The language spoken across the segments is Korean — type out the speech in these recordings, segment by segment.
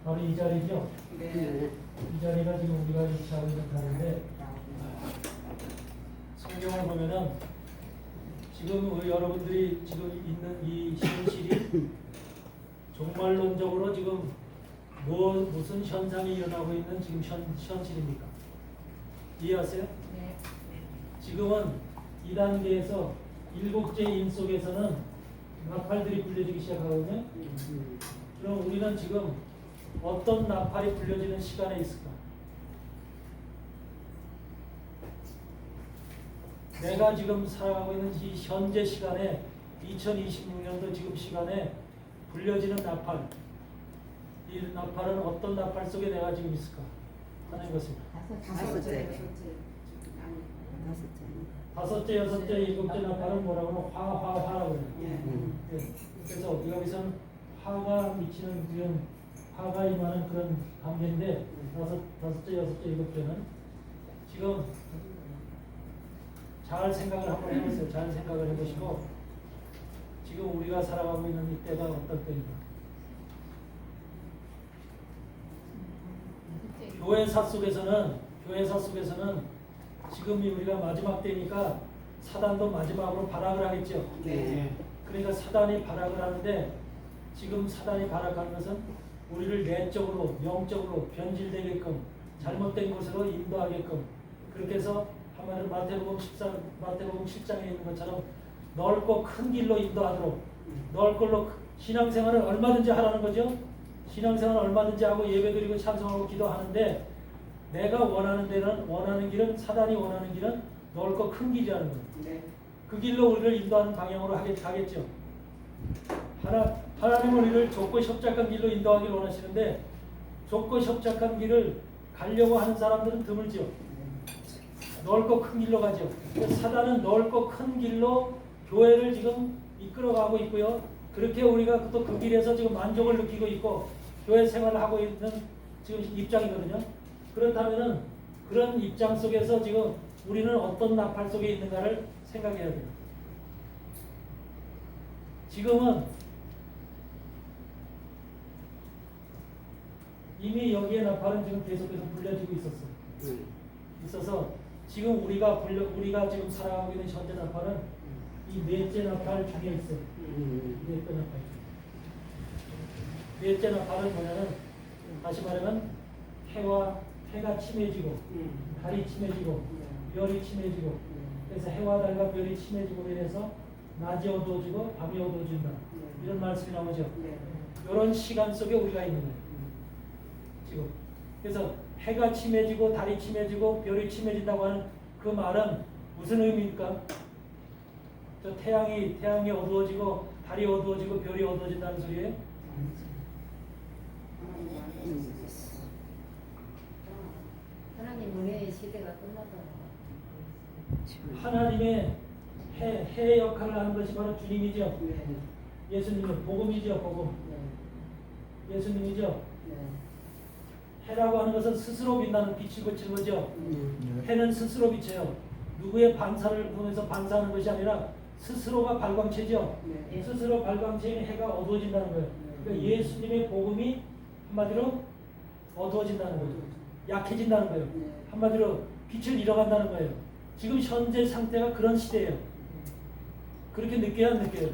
바로 이 자리죠. 네. 이 자리가 지금 우리가 위치하고 있는 자리인데 성경을 보면은 지금 우리 여러분들이 지금 있는 이 현실이 종말론적으로 지금 무슨 현상이 일어나고 있는 지금 현실입니까? 이해하세요? 네. 지금은 이 단계에서 일곱째 인 속에서는 나팔들이 불려지기 시작하거든요. 그럼 우리는 지금 어떤 나팔이 불려지는 시간에 있을까? 내가 지금 살아가고 있는 이 현재 시간에 2026년도 지금 시간에 불려지는 나팔, 이 나팔은 어떤 나팔 속에 내가 지금 있을까 하는 것입니다. 다섯째. 다섯째, 여섯째, 일곱째 나팔은 뭐라고 하면 화라고 해요. 예. 그래서 여기서는 화가 미치는 그런 화가 임하는 그런 관계인데 다섯째, 여섯째, 일곱째는 지금 잘 생각을 한번 해보세요. 잘 생각을 해보시고 지금 우리가 살아가고 있는 이 때가 어떤 때인가? 교회사 속에서는 지금이 우리가 마지막 때니까 사단도 마지막으로 발악을 하겠죠. 네. 그러니까 사단이 발악을 하는데 지금 사단이 발악하는 것은 우리를 내적으로 영적으로 변질되게끔 잘못된 곳으로 인도하게끔 그렇게 해서 한마디로 마태복음 7장에 있는 것처럼 넓고 큰 길로 인도하도록 넓고 신앙생활을 얼마든지 하라는 거죠. 신앙생활을 얼마든지 하고 예배드리고 찬송하고 기도하는데 내가 원하는 길은 사단이 원하는 길은 넓고 큰 길이라는 거예요. 네. 그 길로 우리를 인도하는 방향으로 가겠죠. 하나님은 우리를 좁고 협착한 길로 인도하기를 원하시는데 좁고 협착한 길을 가려고 하는 사람들은 드물죠. 넓고 큰 길로 가죠. 사단은 넓고 큰 길로 교회를 지금 이끌어가고 있고요. 그렇게 우리가 또 그 길에서 지금 만족을 느끼고 있고 교회 생활을 하고 있는 지금 입장이거든요. 그렇다면은 그런 입장 속에서 지금 우리는 어떤 나팔 속에 있는가를 생각해야 돼요. 지금은 이미 여기에 나팔은 지금 계속해서 불려지고 있어서 지금 우리가 지금 살아가고 있는 현재 나팔은 이 넷째 나팔 중에 있어요. 넷째 나팔. 넷째 나팔은 뭐냐면 다시 말하면 해가 침해지고 달이 침해지고 별이 침해지고 그래서 해와 달과 별이 침해지고 이래서 낮이 어두워지고 밤이 어두워진다. 이런 말씀이 나오죠. 이런 시간 속에 우리가 있는 거예요. 지금. 그래서 해가 침해지고 달이 침해지고 별이 침해진다고 하는 그 말은 무슨 의미입니까? 저 태양이 어두워지고 달이 어두워지고 별이 어두워진다는 소리예요? 하나님 은혜의 시대가 끝났다. 하나님의 해 역할을 하는 것이 바로 주님이죠. 예수님은 복음이죠. 복음. 예수님이죠. 해라고 하는 것은 스스로 빛나는 빛이 비치는 거죠. 해는 스스로 비쳐요. 누구의 반사를 통해서 반사하는 것이 아니라 스스로가 발광체죠. 스스로 발광체인 해가 어두워진다는 거예요. 그러니까 예수님의 복음이 한마디로 어두워진다는 거죠. 약해진다는 거예요. 한마디로 빛을 잃어간다는 거예요. 지금 현재 상태가 그런 시대예요. 그렇게 느껴야 안 느껴요?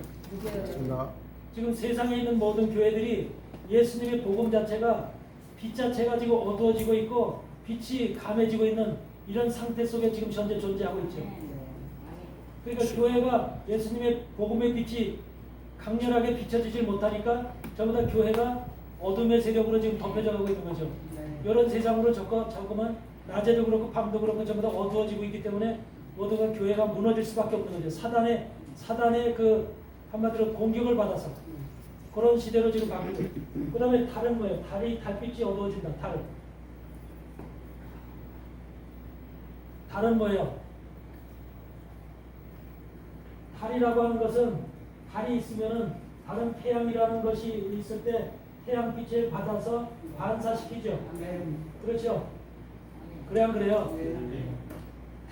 지금 세상에 있는 모든 교회들이 예수님의 복음 자체가 빛 자체가 지금 어두워지고 있고 빛이 감해지고 있는 이런 상태 속에 지금 현재 존재하고 있죠. 그러니까 교회가 예수님의 복음의 빛이 강렬하게 비춰지질 못하니까 전부 다 교회가 어둠의 세력으로 지금 덮여져 가고 있는 거죠. 이런 세상으로 자꾸만 낮에도 그렇고 밤도 그렇고 전부 다 어두워지고 있기 때문에 모두가 교회가 무너질 수밖에 없는 거죠. 사단의 그 한마디로 공격을 받아서 그런 시대로 지금 가고 있고, 그 다음에 달은 뭐예요? 달빛이 어두워진다. 달은 뭐예요? 달이라고 하는 것은 달이 있으면은 다른 태양이라는 것이 있을 때 태양빛을 받아서 반사시키죠. 그렇죠? 그래야 그래요?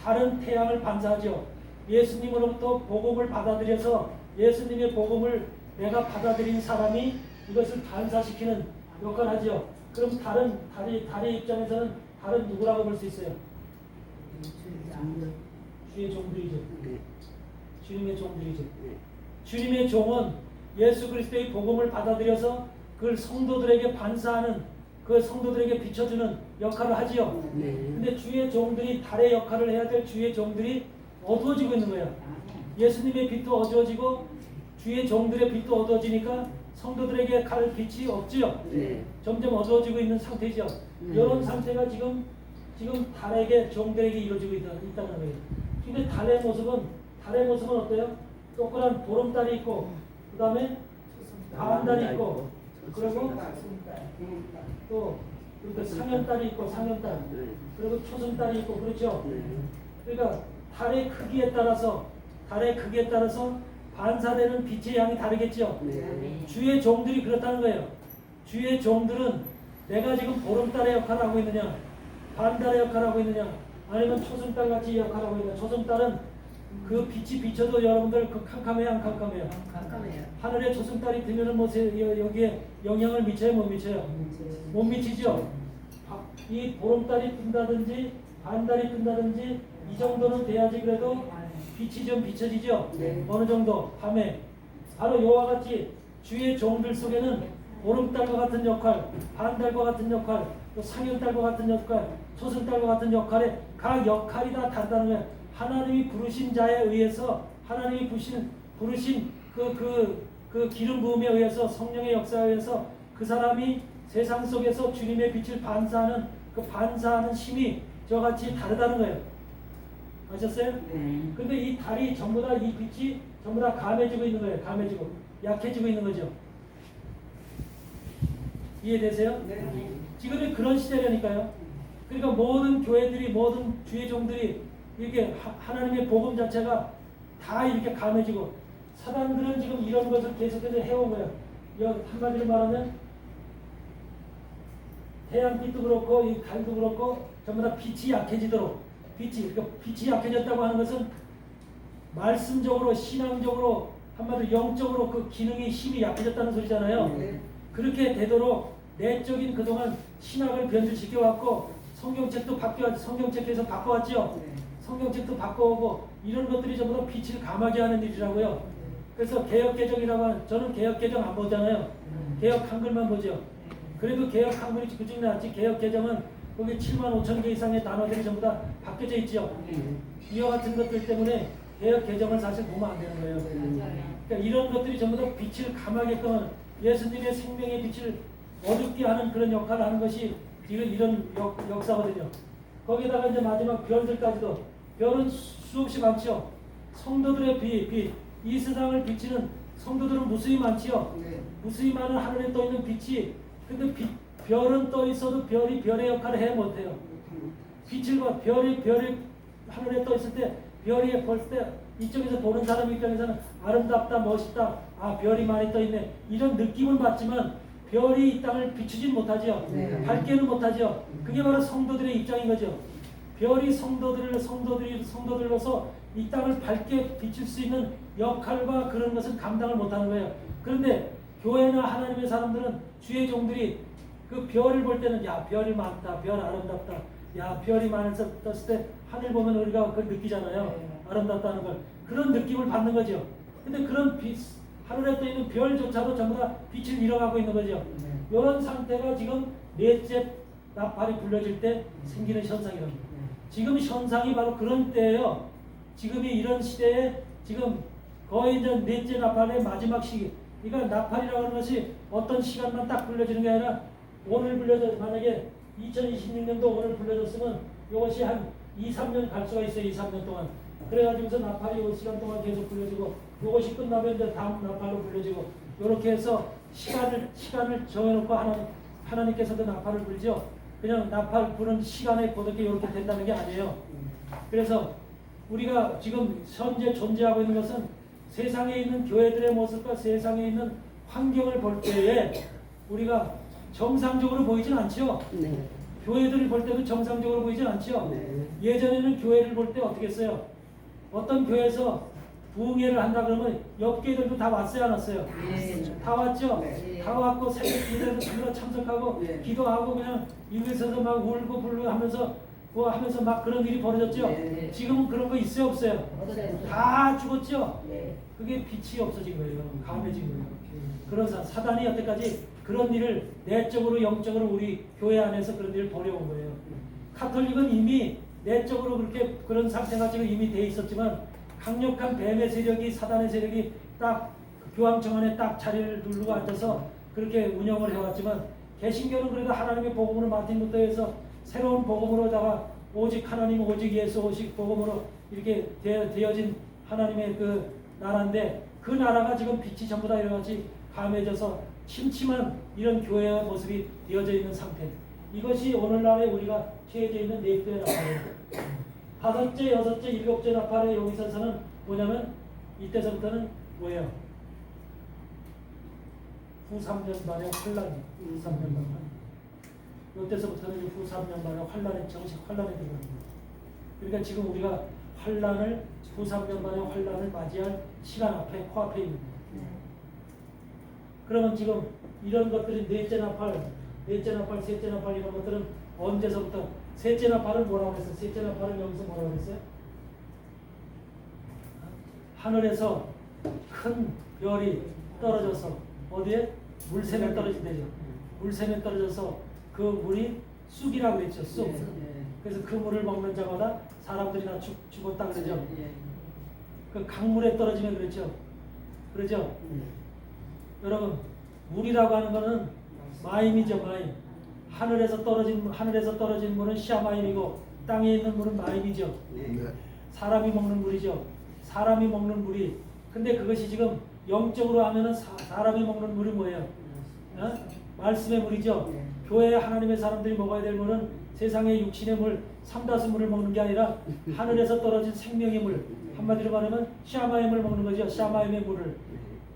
달은 태양을 반사하죠. 예수님으로부터 복음을 받아들여서 예수님의 복음을 내가 받아들인 사람이 이것을 반사시키는 역할을 하죠. 그럼 달의 입장에서는 달은 누구라고 볼 수 있어요? 주의 종들이죠. 주님의 종들이죠. 주님의 종은 예수 그리스도의 복음을 받아들여서 그걸 성도들에게 반사하는, 그 성도들에게 비춰주는 역할을 하지요. 근데 주의 종들이 달의 역할을 해야 될 주의 종들이 어두워지고 있는 거예요. 예수님의 빛도 어두워지고 주의 종들의 빛도 어두워지니까 성도들에게 갈 빛이 없지요. 점점 어두워지고 있는 상태죠. 이런 상태가 지금 달에게 종들에게 이루어지고 있다는 거예요. 근데 달의 모습은 어때요? 동그란 보름달이 있고, 그 다음에 가한달이 있고, 그리고 또 그러니까 상현달이 있고, 상현달, 그리고 초승달이 있고, 그렇죠. 그러니까 달의 크기에 따라서 반사되는 빛의 양이 다르겠죠. 주의 종들이 그렇다는 거예요. 주의 종들은 내가 지금 보름달의 역할을 하고 있느냐, 반달의 역할을 하고 있느냐, 아니면 초승달 같이 역할을 하고 있느냐. 초승달은 그 빛이 비춰도 여러분들 그 캄캄해요, 안 캄캄해요? 깜깜해요. 하늘에 초승달이 뜨면은 뭐 여기에 영향을 미쳐요, 못 미쳐요? 못 미치죠. 이 보름달이 뜬다든지 반달이 뜬다든지 이 정도는 돼야지 그래도 빛이 좀 비춰지죠. 어느 정도 밤에 바로 이와 같이 주의 종들 속에는 보름달과 같은 역할, 반달과 같은 역할, 또 상현달과 같은 역할, 초승달과 같은 역할에 각 역할이 다 다르다는 거예요. 하나님이 부르신 자에 의해서, 하나님이 부르신 그 기름 부음에 의해서, 성령의 역사에 의해서 그 사람이 세상 속에서 주님의 빛을 반사하는 그 반사하는 힘이 저같이 다르다는 거예요. 아셨어요? 근데 이 달이 전부 다, 이 빛이 전부 다 감해지고 있는 거예요. 감해지고 약해지고 있는 거죠. 이해되세요? 지금이 그런 시대라니까요. 그러니까 모든 교회들이, 모든 주의 종들이 이렇게 하나님의 복음 자체가 다 이렇게 감해지고, 사단들은 지금 이런 것을 계속해서 해온 거예요. 한마디로 말하면 태양빛도 그렇고 이 달도 그렇고 전부 다 빛이 약해지도록, 그러니까 빛이 약해졌다고 하는 것은 말씀적으로, 신앙적으로, 한마디로 영적으로 그 기능이, 힘이 약해졌다는 소리잖아요. 그렇게 되도록 내적인 그동안 신학을 변질시켜왔고, 성경책도 성경책 계속 바꿔왔죠. 성경책도 바꿔오고, 이런 것들이 전부 다 빛을 감하게 하는 일이라고요. 그래서 개혁개정이라고 하는, 저는 개혁개정 안 보잖아요. 개혁 한글만 보죠. 그래도 개혁 한글이 그중에 낫지. 개혁개정은 거기 75,000개 이상의 단어들이 전부 다 바뀌어져 있죠. 이와 같은 것들 때문에 개혁개정을 사실 보면 안 되는 거예요. 그러니까 이런 것들이 전부 다 빛을 감하게끔 하는, 예수님의 생명의 빛을 어둡게 하는 그런 역할을 하는 것이 이런 역사거든요. 거기다가 이제 마지막 별들까지도, 별은 수없이 많죠. 성도들의 빛, 이 세상을 비치는 성도들은 무수히 많지요. 무수히 많은 하늘에 떠 있는 빛이, 근데 별은 떠 있어도 별이 별의 역할을 해 못해요. 빛을 봐, 별이 하늘에 떠 있을 때, 별이 볼 때 이쪽에서 보는 사람 입장에서는 아름답다, 멋있다, 아 별이 많이 떠 있네, 이런 느낌은 받지만 별이 이 땅을 비추진 못하죠. 밝게는 못하죠. 그게 바로 성도들의 입장인 거죠. 별이 성도들로서 이 땅을 밝게 비출 수 있는 역할과 그런 것은 감당을 못하는 거예요. 그런데 교회나 하나님의 사람들은, 주의 종들이 그 별을 볼 때는, 야 별이 많다, 별 아름답다, 야 별이 많아서 떴을 때 하늘 보면 우리가 그걸 느끼잖아요. 아름답다는 걸, 그런 느낌을 받는 거죠. 근데 그런 빛, 하늘에 떠 있는 별조차도 전부 다 빛을 잃어가고 있는 거죠. 이런 상태가 지금 넷째 나팔이 불려질 때 생기는 현상이랍니다. 지금 현상이 바로 그런 때예요. 지금이 이런 시대에 지금 거의 이제 넷째 나팔의 마지막 시기. 그러니까 나팔이라고 하는 것이 어떤 시간만 딱 불려지는 게 아니라, 오늘 만약에 2026년도 오늘 불려졌으면 이것이 한 2-3년 갈 수가 있어요. 2-3년 동안. 그래가지고서 나팔이 이 시간 동안 계속 불려지고, 이것이 끝나면 이제 다음 나팔로 불려지고, 이렇게 해서 시간을 정해놓고 하나님께서도 나팔을 불죠. 그냥 나팔 부는 시간에 고렇게 이렇게 된다는 게 아니에요. 그래서 우리가 지금 현재 존재하고 있는 것은 세상에 있는 교회들의 모습과 세상에 있는 환경을 볼 때에 우리가 정상적으로 보이진 않죠. 교회들을 볼 때도 정상적으로 보이진 않죠. 예전에는 교회를 볼 때 어떻게 했어요? 어떤 교회에서 부흥회를 한다 그러면 옆 교회들도 다 왔어요, 안 왔어요? 다 왔죠? 네. 다 왔고 새벽 기도에도 전부 참석하고 네. 기도하고 그냥 이곳에서도 막 울고 불고 하면서 뭐 하면서 막 그런 일이 벌어졌죠? 네. 지금은 그런 거 있어요, 없어요? 없어요. 다 죽었죠? 네. 그게 빛이 없어진 거예요. 감해진 거예요. 그런 사단이 여태까지 그런 일을 내적으로 영적으로 우리 교회 안에서 그런 일을 벌여온 거예요. 카톨릭은 이미 내적으로 그렇게 그런 상태가 지금 이미 돼 있었지만 강력한 뱀의 세력이 사단의 세력이 딱 교황청 안에 딱 자리를 누르고 앉아서 그렇게 운영을 해왔지만 개신교는 그래도 하나님의 복음으로 마틴 루터에서 새로운 복음으로다가 오직 하나님 오직 예수 오직 복음으로 이렇게 되어진 하나님의 그 나라인데 그 나라가 지금 빛이 전부 다 이렇게 감해져서 침침한 이런 교회의 모습이 되어져 있는 상태. 이것이 오늘날에 우리가 처해져 있는 네교의 나팔이에요. 다섯째, 여섯째, 일곱째 나팔의 여기서는 뭐냐면 이때서부터는 뭐예요? 후 3년 만에 환란, 후 3년 만에. 이때서부터는 후 3년 만에 환란에 정식 환란에 들어가는 거예요. 그러니까 지금 우리가 환란을 후 3년 만에 환란을 맞이할 시간 앞에 코앞에 있는 거예요. 그러면 지금 이런 것들이 넷째 나팔, 셋째 나팔 이런 것들은 언제서부터 셋째 나팔을 뭐라고 했어요? 셋째 나팔을 여기서 뭐라고 했어요? 하늘에서 큰 별이 떨어져서 어디에? 물샘에 떨어진대죠. 물샘에 떨어져서 그 물이 쑥이라고 그랬죠. 쑥. 그래서 그 물을 먹는 자마다 사람들이 다 죽었다 그러죠. 그 강물에 떨어지면 그랬죠. 그러죠. 여러분 물이라고 하는 거는 마임이죠. 마임. 하늘에서 떨어진 물은 시아마임이고 땅에 있는 물은 마임이죠. 사람이 먹는 물이죠. 사람이 먹는 물이. 근데 그것이 지금 영적으로 하면은 사람이 먹는 물이 뭐예요? 어? 말씀의 물이죠. 교회 하나님의 사람들이 먹어야 될 물은 세상의 육신의 물, 삼다수물을 먹는 게 아니라 하늘에서 떨어진 생명의 물. 한마디로 말하면 시아마의 물을 먹는 거죠. 시아마임의 물을.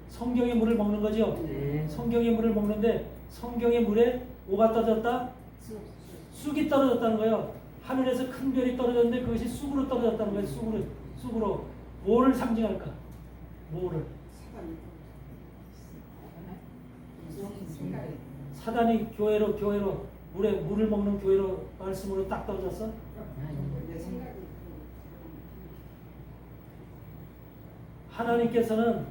성경의 물을 먹는 거죠. 성경의 물을 먹는데 성경의 물에 뭐가 떨어졌다? 쑥이 떨어졌다는 거예요. 하늘에서 큰 별이 떨어졌는데 그것이 쑥으로 떨어졌다는 거예요. 쑥으로. 뭐를 상징할까? 뭐를? 사단이 교회로 물을 먹는 교회로 말씀으로 딱 떨어졌어? 하나님께서는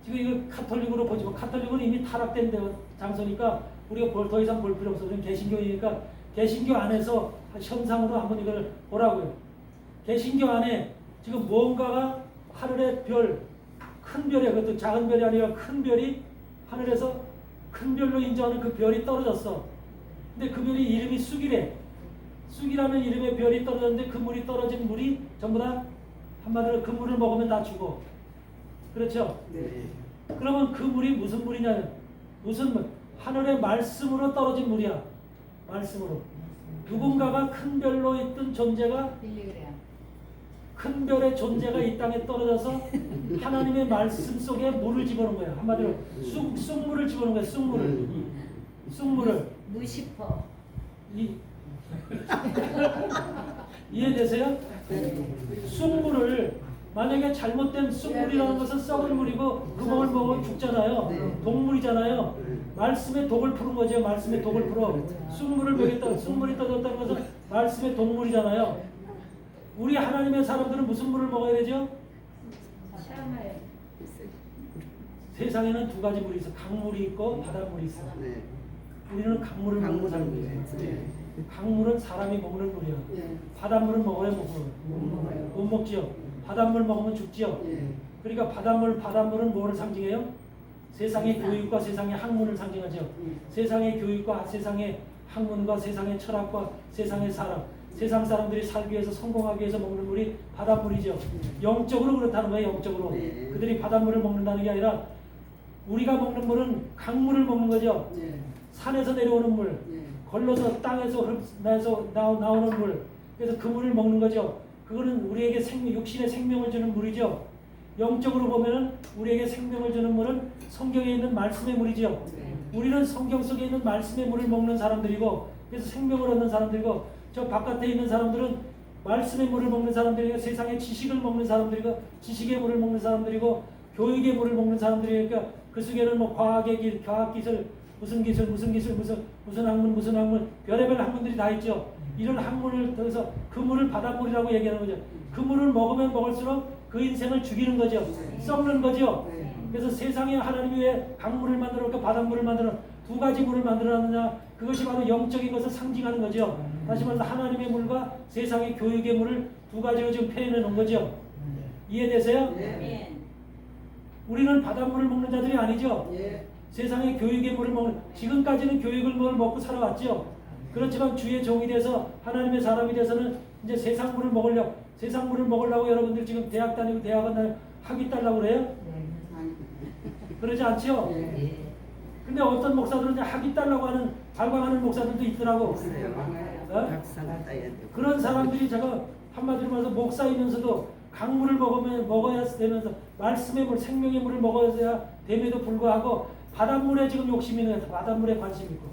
지금 이거 카톨릭으로 보지만 카톨릭은 이미 타락된 장소니까 우리가 더 이상 볼 필요 없어. 우리는 개신교이니까 개신교 안에서 현상으로 한번 이걸 보라고요. 개신교 안에 지금 뭔가가 하늘의 별, 큰 별이야. 그것도 작은 별이 아니라 큰 별이 하늘에서 큰 별로 인정하는 그 별이 떨어졌어. 근데 그 별이 이름이 쑥이래. 쑥이라는 이름의 별이 떨어졌는데 그 물이 떨어진 물이 전부 다 한마디로 그 물을 먹으면 다 죽어. 그렇죠? 네. 그러면 그 물이 무슨 물이냐? 무슨 물? 하늘의 말씀으로 떨어진 물이야. 말씀으로. 누군가가 큰 별로 있던 존재가 큰 별의 존재가 이 땅에 떨어져서 하나님의 말씀 속에 물을 집어넣은 거야. 한마디로 쑥물을 집어넣은 거야. 쑥물을. 무시퍼. 이해되세요? 쑥물을 만약에 잘못된 쑥물이라는 것은 썩은 물이고 그 먹을 먹으면 죽잖아요. 동물이잖아요. 말씀의 독을 푸는 거죠. 말씀의 독을 풀어. 쑥물을 먹였다. 쑥물이 떨어졌다는 것은 말씀의 동물이잖아요. 우리 하나님의 사람들은 무슨 물을 먹어야 되죠? 샤마에. 세상에는 두 가지 물이 있어. 강물이 있고 바닷물이 있어. 우리는 강물을 먹는 사람들이에요. 강물은 사람이 먹는 물이야. 바닷물은 먹어야 못 먹지요. 바닷물 먹으면 죽지요. 그러니까 바닷물은 뭐를 상징해요? 세상의 교육과 세상의 학문을 상징하죠. 세상의 교육과 세상의 학문과 세상의 철학과 세상의 사람, 세상 사람들이 살기 위해서 성공하기 위해서 먹는 물이 바닷물이죠. 영적으로 그렇다는 거예요. 영적으로 그들이 바닷물을 먹는다는 게 아니라 우리가 먹는 물은 강물을 먹는 거죠. 산에서 내려오는 물, 걸러서 땅에서 나오는 물. 그래서 그 물을 먹는 거죠. 그거는 우리에게 육신의 생명을 주는 물이죠. 영적으로 보면은 우리에게 생명을 주는 물은 성경에 있는 말씀의 물이죠. 우리는 성경 속에 있는 말씀의 물을 먹는 사람들이고, 그래서 생명을 얻는 사람들이고, 저 바깥에 있는 사람들은 말씀의 물을 먹는 사람들이고 세상의 지식을 먹는 사람들이고 지식의 물을 먹는 사람들이고 교육의 물을 먹는 사람들이니까 그 속에는 뭐 과학의 길, 과학기술, 무슨 기술, 무슨 학문, 별의별 학문들이 다 있죠. 이런 학문을 통해서 그 물을 바닷물이라고 얘기하는 거죠. 그 물을 먹으면 먹을수록 그 인생을 죽이는 거죠. 썩는 거죠. 그래서 세상에 하나님이 왜 강물을 만들어 놓고 바닷물을 만들어 두 가지 물을 만들어놨느냐, 그것이 바로 영적인 것을 상징하는 거죠. 다시 말해서 하나님의 물과 세상의 교육의 물을 두 가지로 지금 표현해 놓은 거죠. 이해되세요? 네. 우리는 바닷물을 먹는 자들이 아니죠. 예. 세상의 교육의 물을 먹는, 지금까지는 교육을 물을 먹고 살아왔죠. 그렇지만 주의 종이 돼서 하나님의 사람이 돼서는 이제 세상 물을 먹으려고 여러분들 지금 대학 다니고 대학원 다니고 학위 따려고 그래요? 그러지 않죠? 예. 근데 어떤 목사들은 이제 학위 따려고 하는 발광하는 목사들도 있더라고. 어? 그런 사람들이 제가 한마디로 말해서 목사이면서도 강물을 먹어야 되면서 말씀의 물, 생명의 물을 먹어야 됨에도 불구하고 바닷물에 지금 욕심이 있는 거예요. 바닷물에 관심이 있고.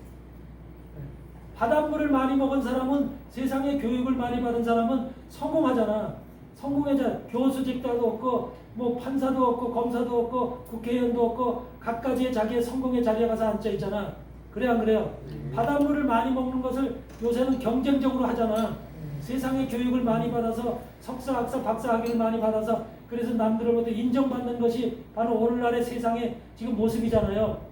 바닷물을 많이 먹은 사람은, 세상의 교육을 많이 받은 사람은 성공하잖아. 성공해자 교수직도 없고 뭐 판사도 없고 검사도 없고 국회의원도 없고 각가지의 자기의 성공의 자리에 가서 앉아 있잖아. 그래 안 그래요? 바닷물을 많이 먹는 것을 요새는 경쟁적으로 하잖아. 세상의 교육을 많이 받아서 석사, 학사, 박사 학위를 많이 받아서 그래서 남들로부터 인정받는 것이 바로 오늘날의 세상의 지금 모습이잖아요.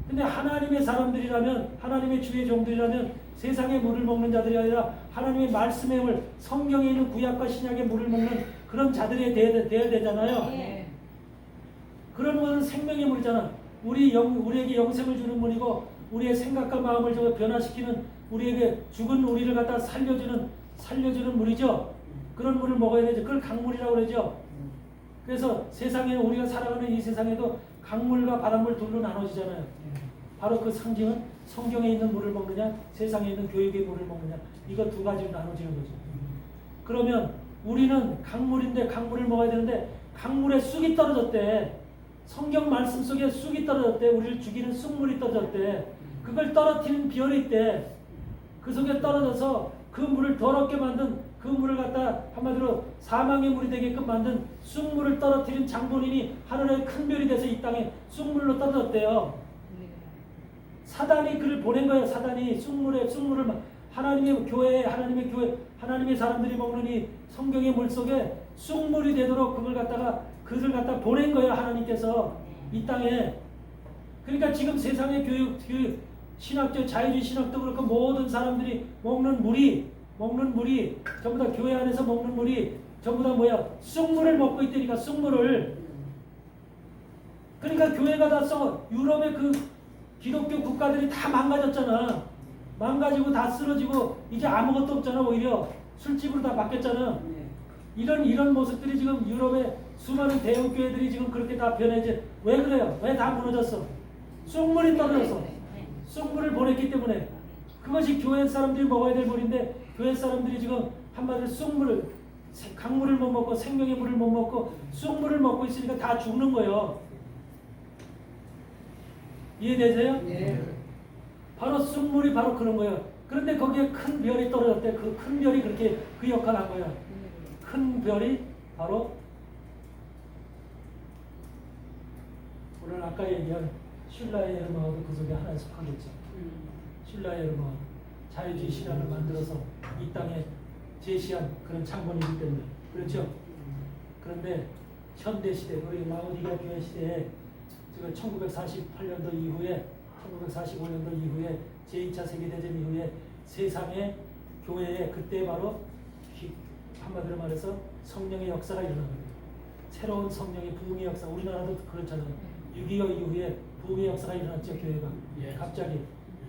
근데 하나님의 사람들이라면, 하나님의 주의 종들이라면 세상의 물을 먹는 자들이 아니라 하나님의 말씀의 물, 성경에 있는 구약과 신약의 물을 먹는 그런 자들이 되어야 되잖아요. 네. 그런 것은 생명의 물이잖아. 우리에게 영생을 주는 물이고 우리의 생각과 마음을 변화시키는, 우리에게 죽은 우리를 갖다 살려주는 물이죠. 그런 물을 먹어야 되죠. 그걸 강물이라고 그러죠. 그래서 세상에, 우리가 살아가는 이 세상에도 강물과 바닷물 둘로 나눠지잖아요. 바로 그 상징은 성경에 있는 물을 먹느냐, 세상에 있는 교육의 물을 먹느냐, 이거 두 가지로 나눠지는 거죠. 그러면 우리는 강물인데 강물을 먹어야 되는데 강물에 쑥이 떨어졌대. 성경 말씀 속에 쑥이 떨어졌대. 우리를 죽이는 쑥물이 떨어졌대. 그걸 떨어뜨리는 별이 있대. 그 속에 떨어져서 그 물을 더럽게 만든, 그 물을 갖다 한마디로 사망의 물이 되게끔 만든 쑥물을 떨어뜨린 장본인이 하늘의 큰 별이 돼서 이 땅에 쑥물로 떨어졌대요. 사단이 그를 보낸 거예요. 사단이 쑥물을 하나님의 교회, 하나님의 사람들이 먹는 이 성경의 물 속에 쑥물이 되도록 그를 갖다 보낸 거예요. 하나님께서 이 땅에. 그러니까 지금 세상의 교육 신학적, 자유주의 신학도 그렇고 모든 사람들이 먹는 물이 전부 다 교회 안에서 먹는 물이 전부 다 뭐야? 쑥물을 먹고 있다니까. 쑥물을. 그러니까 교회가 다 유럽의 그 기독교 국가들이 다 망가졌잖아. 망가지고 다 쓰러지고 이제 아무것도 없잖아. 오히려 술집으로 다 바뀌었잖아. 이런 모습들이 지금 유럽의 수많은 대형 교회들이 지금 그렇게 다 변해지. 왜 그래요? 왜 다 무너졌어? 쑥물이 떨어져서. 쑥물을 보냈기 때문에. 그것이 교회 사람들이 먹어야 될 물인데 교회 사람들이 지금 한마디로 강물을 못 먹고 생명의 물을 못 먹고 쑥물을 먹고 있으니까 다 죽는 거예요. 이해되세요? 네. 바로 쑥물이 바로 그런 거예요. 그런데 거기에 큰 별이 떨어졌대. 그 큰 별이 그렇게 그 역할을 한 거예요. 큰 별이 바로 오늘 아까 얘기한 슐라의 에르마하고 그 속에 하나에 속하겠죠. 슐라의 에르마, 자유주의 신학을 만들어서 이 땅에 제시한 그런 창본이기 때문에. 그렇죠? 그런데 현대 시대, 우리 라오디가 교회 시대에 지금 1948년도 이후에 1945년도 이후에 제2차 세계대전 이후에 세상의 교회에 그때 바로 한마디로 말해서 성령의 역사가 일어난 거예요. 새로운 성령의 부흥의 역사. 우리나라도 그렇잖아요. 6.25 이후에 부흥의 역사가 일어났죠. 교회가. 갑자기.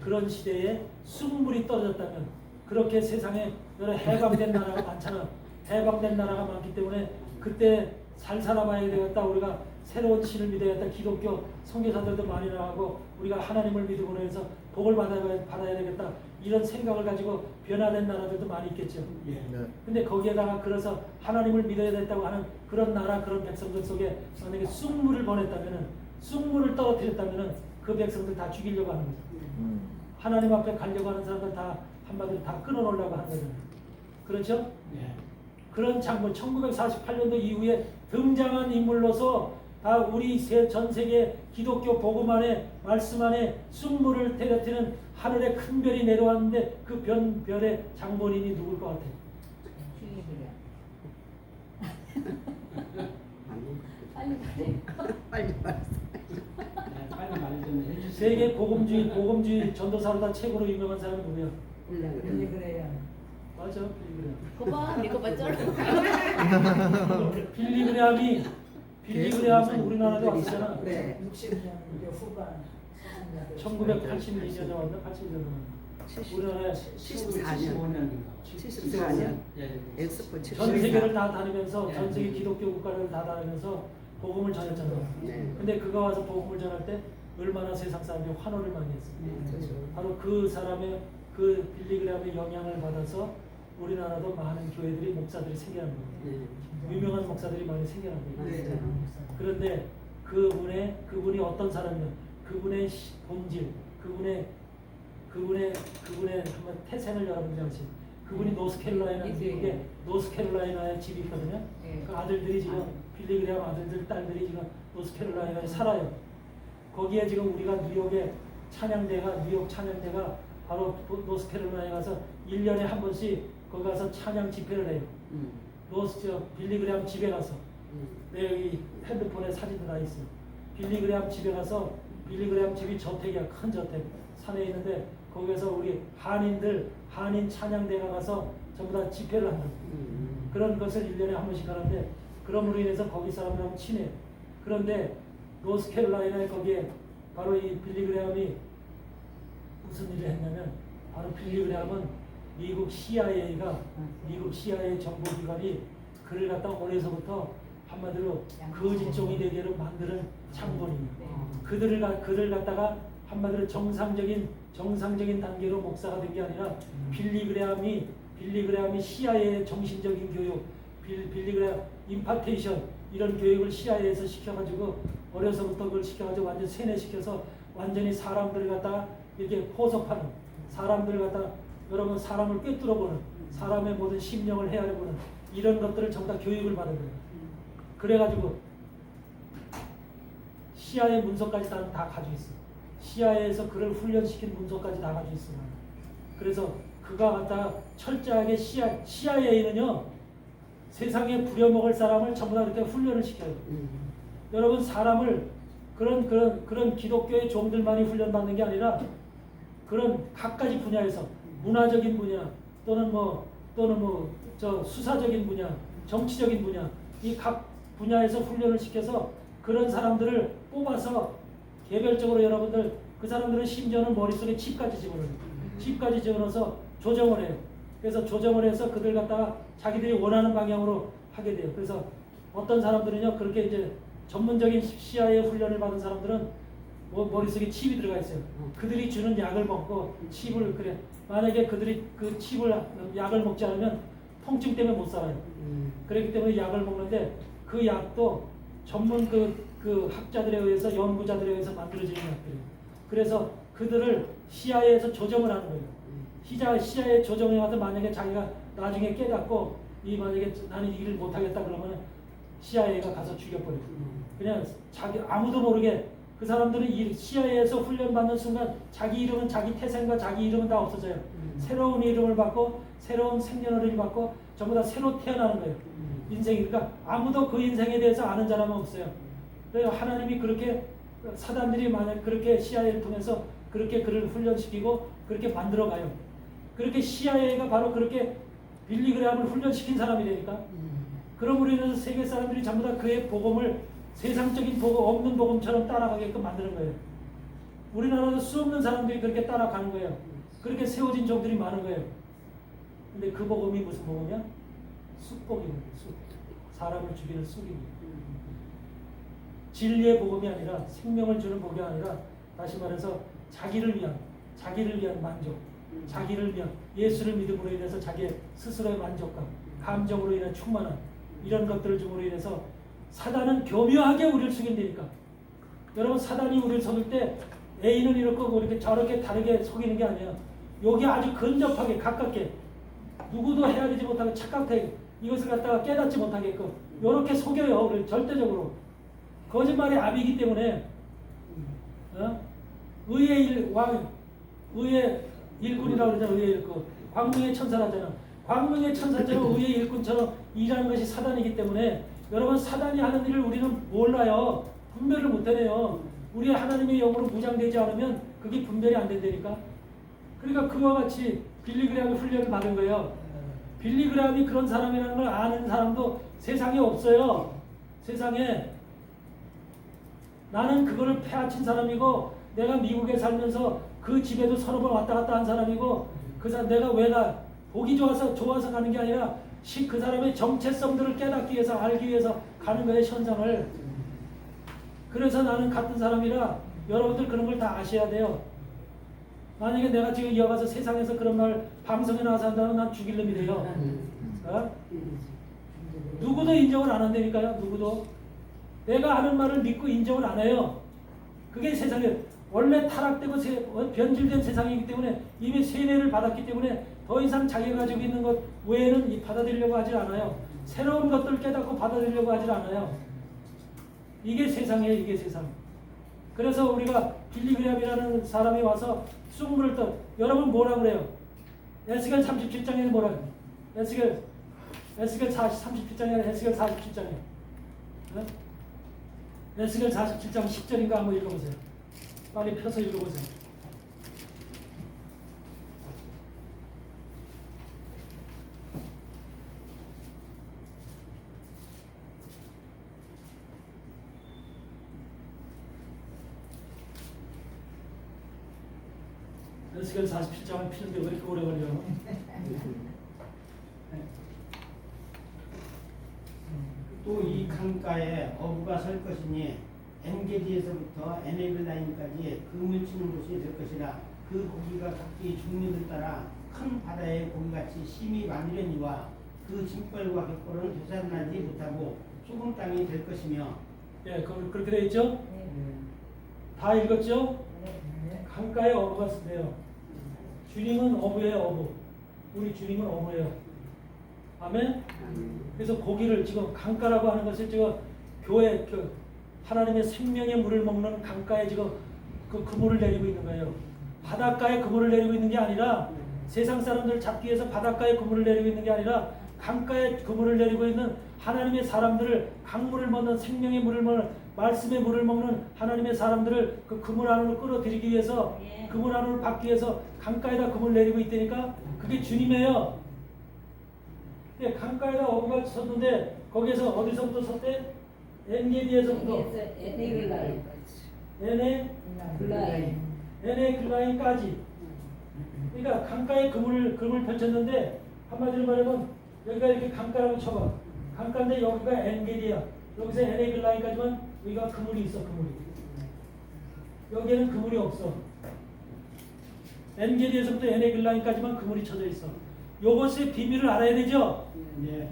그런 시대에 쑥물이 떨어졌다면 그렇게 세상에 여러 해방된 나라가 많잖아. 해방된 나라가 많기 때문에 그때 잘 살아봐야 되겠다. 우리가 새로운 신을 믿어야겠다. 기독교 선교사들도 많이 나가고 우리가 하나님을 믿고 해서 복을 받아야 되겠다. 이런 생각을 가지고 변화된 나라들도 많이 있겠죠. 근데 거기에다가 그래서 하나님을 믿어야 된다고 하는 그런 나라, 그런 백성들 속에 만약에 쑥물을 보냈다면은, 쑥물을 떨어뜨렸다면은 그 백성들 다 죽이려고 하는 거죠. 하나님 앞에 가려고 하는 사람들 다 한마디로 다 끊어놓으려고 하는 거잖아요. 그렇죠? 그런 장본 1948년도 이후에 등장한 인물로서 다 우리 전 세계 기독교 복음 안에 말씀 안에 쑥물을 때려뜨리는 하늘에 큰 별이 내려왔는데 그 별의 장본인이 누굴 것 같아요? 빨리 말해. 빨리 말 좀 해주세요. 세계 복음주의 전도사로 다 최고로 유명한 사람이 누구야? 그래요. 맞아, 빌리그레함. 그봐, 니가 봐 쩔어. 빌리그레함은 우리나라에 왔잖아. 네. 60년대 후반. 1982년에 왔나? 81년에 왔나? 우리나라에 74년. 74년. 예. 엑스포 전 세계를 다 다니면서 전 세계 기독교 국가를 다 다니면서 복음을 전했잖아. 네. 근데 그가 와서 복음을 전할 때 얼마나 세상 사람들이 환호를 많이 했어요. 바로 그 사람의 그 빌리그레함의 영향을 받아서 우리나라도 많은 교회들이 목사들이 생겨난 거예요. 유명한 목사들이 많이 생겨난 거예요. 그런데 그분이 어떤 사람이냐? 그분의 본질, 그분의 한번 태생을 여러분들이 아시죠? 그분이 노스캐롤라이나 미국의 노스캐롤라이나에 집이 있거든요. 그 아들들이 지금 빌리그레함 아들들 딸들이 지금 노스캐롤라이나에 살아요. 거기에 지금 우리가 뉴욕 찬양대가 바로 노스캐롤라이나에 가서 1년에 한 번씩 거기 가서 찬양 집회를 해요. 빌리그레함 집에 가서 내 여기 핸드폰에 사진도 다 있어요. 빌리그레함 집에 가서 빌리그레함 집이 저택이야. 큰 저택 산에 있는데 거기에서 우리 한인 찬양대가 가서 전부 다 집회를 한다. 그런 것을 1년에 한 번씩 하는데 그럼으로 인해서 거기 사람들하고 친해요. 그런데 노스캐롤라이나에 거기에 바로 이 빌리그레함이 무슨 일을 했냐면 바로 빌리그레함은 미국 CIA 정보기관이 그를 갖다 어려서부터 한마디로 거짓종이 되게로 만드는 장본입니다. 그들을 갖다가 한마디로 정상적인 단계로 목사가 된 게 아니라 빌리그레함이 CIA의 정신적인 교육, 빌리그레함 임파테이션 이런 교육을 CIA에서 시켜가지고 어려서부터 그걸 시켜가지고 완전 세뇌시켜서 완전히 사람들을 갖다가 이렇게 포섭하는 사람들을 갖다가 여러분 사람을 꿰뚫어보는 사람의 모든 심령을 헤아려보는 이런 것들을 전부 다 교육을 받은 거예요. 그래가지고 CIA 문서까지 다 가지고 있어. CIA에서 그를 훈련시킨 문서까지 다 가지고 있어. 그래서 그가 갖다가 철저하게 CIA는요 세상에 부려먹을 사람을 전부 다 이렇게 훈련을 시켜요. 여러분 사람을 그런 기독교의 종들만이 훈련받는 게 아니라 그런 각가지 분야에서 문화적인 분야 또는 저 수사적인 분야, 정치적인 분야 이 각 분야에서 훈련을 시켜서 그런 사람들을 뽑아서 개별적으로 여러분들 그 사람들은 심지어는 머릿속에 칩까지 집어넣어요. 칩까지 집어넣어서 조정을 해요. 그래서 조정을 해서 그들 갖다가 자기들이 원하는 방향으로 하게 돼요. 그래서 어떤 사람들은요 그렇게 이제 전문적인 CIA 훈련을 받은 사람들은 머릿속에 칩이 들어가 있어요. 그들이 주는 약을 먹고 칩을 만약에 그들이 그 약을 먹지 않으면 통증 때문에 못 살아요. 그렇기 때문에 약을 먹는데 그 약도 전문 그 학자들에 의해서 연구자들에 의해서 만들어지는 약들이에요. 그래서 그들을 CIA에서 조정을 하는 거예요. CIA 조정에 가서 만약에 자기가 나중에 깨닫고 만약에 나는 이 일을 못하겠다 그러면 CIA가 가서 죽여버려요. 그냥 아무도 모르게 그 사람들은 CIA에서 훈련받는 순간 자기 이름은 자기 태생과 자기 이름은 다 없어져요. 새로운 이름을 받고 새로운 생년월일을 받고 전부 다 새로 태어나는 거예요. 인생이니까 아무도 그 인생에 대해서 아는 사람은 없어요. 그래서 하나님이 그렇게 사단들이 만약 그렇게 CIA를 통해서 그렇게 그를 훈련시키고 그렇게 만들어가요. 그렇게 CIA가 바로 그렇게 빌리그레함을 훈련시킨 사람이 되니까 그러므로 인해서 세계 사람들이 전부 다 그의 복음을 세상적인 복음, 없는 복음처럼 따라가게끔 만드는 거예요. 우리나라도 수 없는 사람들이 그렇게 따라가는 거예요. 그렇게 세워진 종들이 많은 거예요. 근데 그 복음이 무슨 복음이야? 쑥복입니다. 쑥. 사람을 죽이는 쑥입니다. 진리의 복음이 아니라 생명을 주는 복이 아니라 다시 말해서 자기를 위한 만족, 자기를 위한 예수를 믿음으로 인해서 자기의 스스로의 만족감, 감정으로 인한 충만함 이런 것들을 줌으로 인해서 사단은 교묘하게 우리를 속인다니까. 여러분 사단이 우리를 속일 때 A는 이렇고 이렇게 저렇게 다르게 속이는 게 아니에요. 여기 아주 근접하게 가깝게 누구도 헤아리지 못하고 착각되게 이것을 갖다가 깨닫지 못하게끔 이렇게 속여요. 우리 절대적으로 거짓말의 압이기 때문에 의의 일꾼이라고 그러잖아. 의의 일꾼. 광명의 천사라잖아. 광명의 천사처럼 의의 일꾼처럼 일하는 것이 사단이기 때문에 여러분 사단이 하는 일을 우리는 몰라요. 분별을 못해내요. 우리 하나님의 영으로 무장되지 않으면 그게 분별이 안 된다니까. 그러니까 그와 같이 빌리그램이 훈련을 받은 거예요. 빌리그램이 그런 사람이라는 걸 아는 사람도 세상에 없어요. 세상에 나는 그거를 패아친 사람이고 내가 미국에 살면서 그 집에도 서너 번 왔다 갔다 한 사람이고 그 사람 내가 왜가 보기 좋아서 가는 게 아니라 그 사람의 정체성들을 깨닫기 위해서 알기 위해서 가는 거예요. 현장을. 그래서 나는 같은 사람이라 여러분들 그런 걸 다 아셔야 돼요. 만약에 내가 지금 이어가서 세상에서 그런 말 방송에 나와서 한다면 난 죽일 놈이 돼요. 누구도 인정을 안 한다니까요. 누구도. 내가 하는 말을 믿고 인정을 안 해요. 그게 세상에 원래 타락되고 변질된 세상이기 때문에 이미 세뇌를 받았기 때문에 더 이상 자기가 가지고 있는 것 외에는 받아들이려고 하질 않아요. 새로운 것들을 깨닫고 받아들이려고 하질 않아요. 이게 세상이에요. 이게 세상. 그래서 우리가 빌리그램이라는 사람이 와서 수금을 떠 여러분 뭐라 그래요? 에스겔 37장에는 뭐라 그래요? 에스겔 37장이 아니라 에스겔 47장이에요. 에스겔 47장 10절인가 한번 읽어보세요. 빨리 펴서 읽어보세요. 에스겔 47장을 피는데 왜 이렇게 오래 걸려요? 또 이 강가에 어부가 설 것이니 엔게디에서부터 에네글라임까지 금을 치는 곳이 될 것이라. 그 고기가 각기 종류를 따라 큰 바다의 고기같이 심이 많으려니와 그 짐벌과 갯벌은 되살아나지 못하고 좁은 땅이 될 것이며. 예, 그렇게 되어 있죠? 다 읽었죠? 강가에 어부가 쓰대요. 주님은 어부예요, 어부. 우리 주님은 어부예요. 아멘? 그래서 고기를 지금 강가라고 하는 것을 지금 교회 하나님의 생명의 물을 먹는 강가에 지금 그 그물을 내리고 있는 거예요. 바닷가에 그물을 내리고 있는 게 아니라 세상 사람들 잡기 위해서 바닷가에 그물을 내리고 있는 게 아니라 강가에 그물을 내리고 있는 하나님의 사람들을 강물을 먹는 생명의 물을 먹는 말씀의 물을 먹는 하나님의 사람들을 그 그물 안으로 끌어들이기 위해서 그물 안으로 받기 위해서 강가에다 그물 내리고 있다니까. 그게 주님이에요. 강가에다 어부가 섰는데 거기에서 어디서부터 섰대? 엔게디에서부터 에네글라임까지. 그러니까 강가에 그물을 펼쳤는데 한마디로 말하면 여기가 이렇게 강가라고 쳐봐. 강가인데 여기가 엔게디야. 여기서 에네글라임까지만 여기가 그물이 있어. 그물이. 여기에는 그물이 없어. 엔게디에서부터 에네글라임까지만 그물이 쳐져 있어. 요것의 비밀을 알아야 되죠? 네.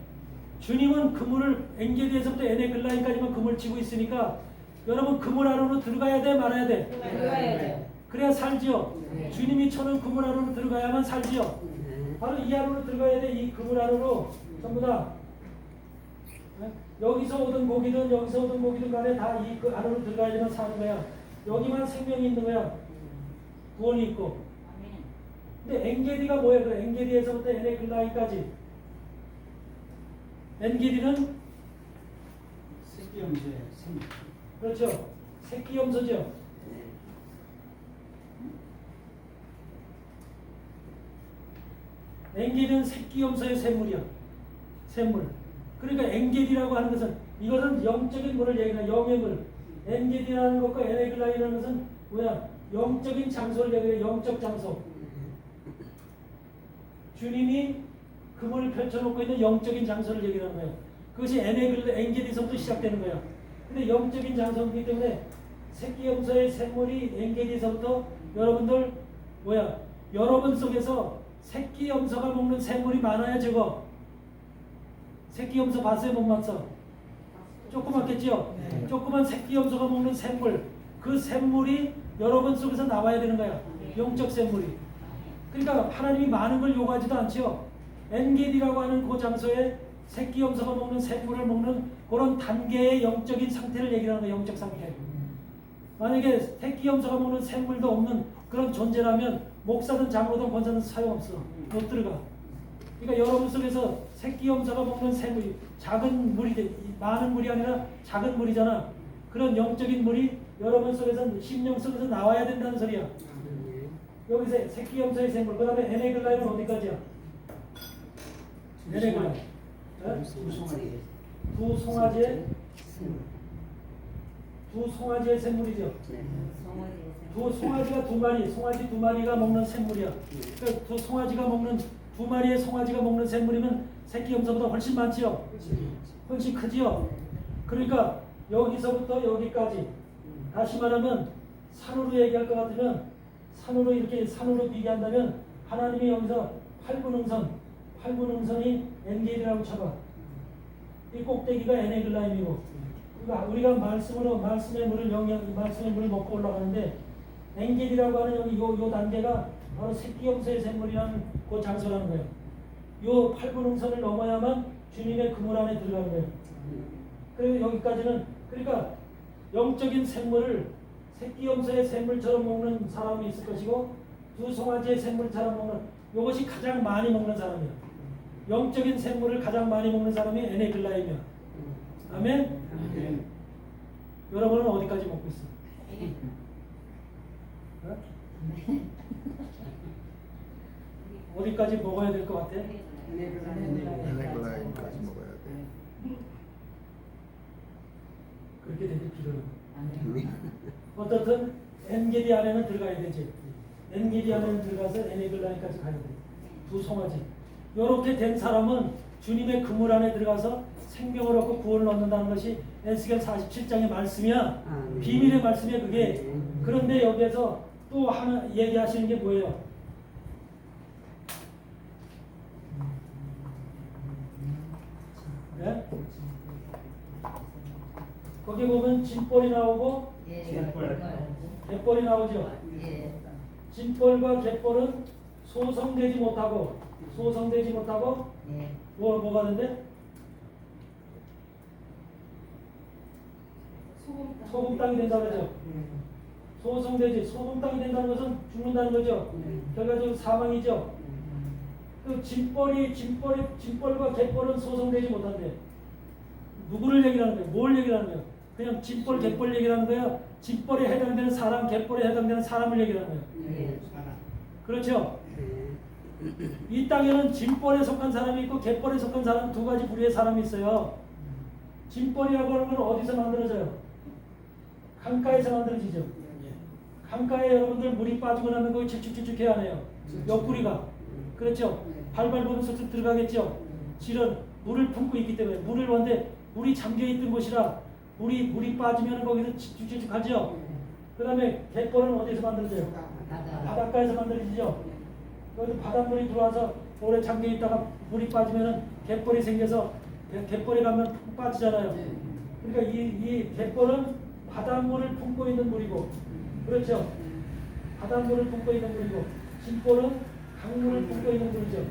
주님은 그물을 엔게디에서부터 에네글라임까지만 그물 치고 있으니까 여러분 그물 안으로 들어가야 돼 말아야 돼? 들어가야 돼요. 그래야 살지요. 주님이 쳐는 그물 안으로 들어가야만 살지요. 바로 이 안으로 들어가야 돼. 이 그물 안으로 전부 다 여기서 오든 고기든 여기서 오든 고기든 간에 다 이 그 안으로 들어가야지만 사는 거야. 여기만 생명이 있는 거야. 구원이 있고. 근데 엔게디가 뭐예요? 그 엔게디에서부터 에네글라임까지. 엔게디는 새끼염소의 생. 그렇죠. 새끼염소죠. 엔게디는 새끼염소의 샘물이야. 샘물. 그러니까 엔게디라고 하는 것은 이것은 영적인 물을 얘기하는 영의 물. 엔게디라는 것과 에네글라임이라는 것은 뭐야? 영적인 장소를 얘기해. 영적 장소. 주님이 그물을 펼쳐놓고 있는 영적인 장소를 얘기하는 거예요. 그것이 엔게디서부터 시작되는 거예요. 근데 영적인 장소이기 때문에 새끼염소의 샘물이 엔게디서부터 여러분들 뭐야? 여러분 속에서 새끼염소가 먹는 샘물이 많아야 저거. 새끼염소 봤어요? 못 봤어? 조그맣겠죠? 네. 조그만 새끼염소가 먹는 샘물. 그 샘물이 여러분 속에서 나와야 되는 거야. 영적 샘물이. 그러니까 하나님이 많은 걸 요구하지도 않죠. 엔게디라고 하는 그 장소에 새끼 염소가 먹는 샘물을 먹는 그런 단계의 영적인 상태를 얘기하는 거예요. 영적 상태. 만약에 새끼 염소가 먹는 샘물도 없는 그런 존재라면 목사든 장로든 권사든 소용없어. 못 들어가. 그러니까 여러분 속에서 새끼 염소가 먹는 샘물이 작은 물이 많은 물이 아니라 작은 물이잖아. 그런 영적인 물이 여러분 속에서 심령 속에서 나와야 된다는 소리야. 여기서 새끼 염소의 샘물, 그 다음에 에네글라이는 어디까지야? 에네글라이. 두 송아지의 샘물이죠. 두 송아지가 두 마리, 송아지 두 마리가 먹는 샘물이야. 그러니까 두 송아지가 먹는 두 마리의 송아지가 먹는 샘물이면 새끼 염소보다 훨씬 많지요. 훨씬 크지요. 그러니까 여기서부터 여기까지 다시 말하면 산으로 얘기할 것 같으면 산으로 이렇게 산으로 비교한다면 하나님이 여기서 8분음선이 엔겔이라고 쳐봐. 이 꼭대기가 에네글라임이고 그러니까 우리가 말씀의 물을 말씀의 물을 먹고 올라가는데 엔겔이라고 하는 여기 요 단계가 바로 새끼 염소의 샘물이라는 그 장소라는 거예요. 요 8분음선을 넘어야만 주님의 그물 안에 들어가는 거예요. 그리고 여기까지는 그러니까 영적인 샘물을 새끼 염소의 샘물처럼 먹는 사람이 있을 것이고 두 송아지의 샘물처럼 먹는 이것이 가장 많이 먹는 사람이야. 영적인 샘물을 가장 많이 먹는 사람이 에네글라임이야. 아멘? 여러분은 어디까지 먹고 있어? 어? 어디까지 먹어야 될 것 같아? 에네글라임까지 먹어야 돼. 그렇게 되길 필요로. 어떻든 엔게디 안에는 들어가야 되지. 엔게디 안에는 들어가서 에네글라임까지 가야 돼. 두 송아지. 이렇게 된 사람은 주님의 그물 안에 들어가서 생명을 얻고 구원을 얻는다는 것이 에스겔 47장의 말씀이야. 비밀의 말씀이야 그게. 그런데 여기에서 또 하나 얘기하시는 게 뭐예요? 네? 거기 보면 진벌이 나오고 갯벌이 나오죠. 진벌과 갯벌은 소성되지 못하고 뭐가 되는데? 소금 땅이 된다 그러죠. 소성되지 소금 땅이 된다는 것은 죽는다는 거죠. 결과적으로 사망이죠. 그 진벌과 갯벌은 소성되지 못한대. 누구를 얘기하는 거예요? 뭘 얘기하는 거예요? 그냥 진벌, 갯벌 얘기하는 거예요? 진벌에 해당되는 사람, 갯벌에 해당되는 사람을 얘기하는 거예요. 그렇죠? 이 땅에는 진벌에 속한 사람이 있고 갯벌에 속한 사람 두 가지 부류의 사람이 있어요. 진벌이라고 하는 건 어디서 만들어져요? 강가에서 만들어지죠. 강가에 여러분들 물이 빠지고 나면 거기 질쭉질쭉해야 하네요. 옆구리가. 그렇죠? 발발보는 쏙쏙 들어가겠죠. 실은 물을 품고 있기 때문에 물을 원데 물이 잠겨있던 곳이라 물이 빠지면 거기서 질쭉질쭉하죠. 그 다음에 갯벌은 어디서 만들어져요? 바닷가에서 만들어지죠. 여기 바닷물이 들어와서 오래 잠겨있다가 물이 빠지면 갯벌이 생겨서 갯벌에 가면 푹 빠지잖아요. 그러니까 이 갯벌은 바닷물을 품고 있는 물이고, 그렇죠? 바닷물을 품고 있는 물이고, 진벌은 강물을 품고 있는 물이죠.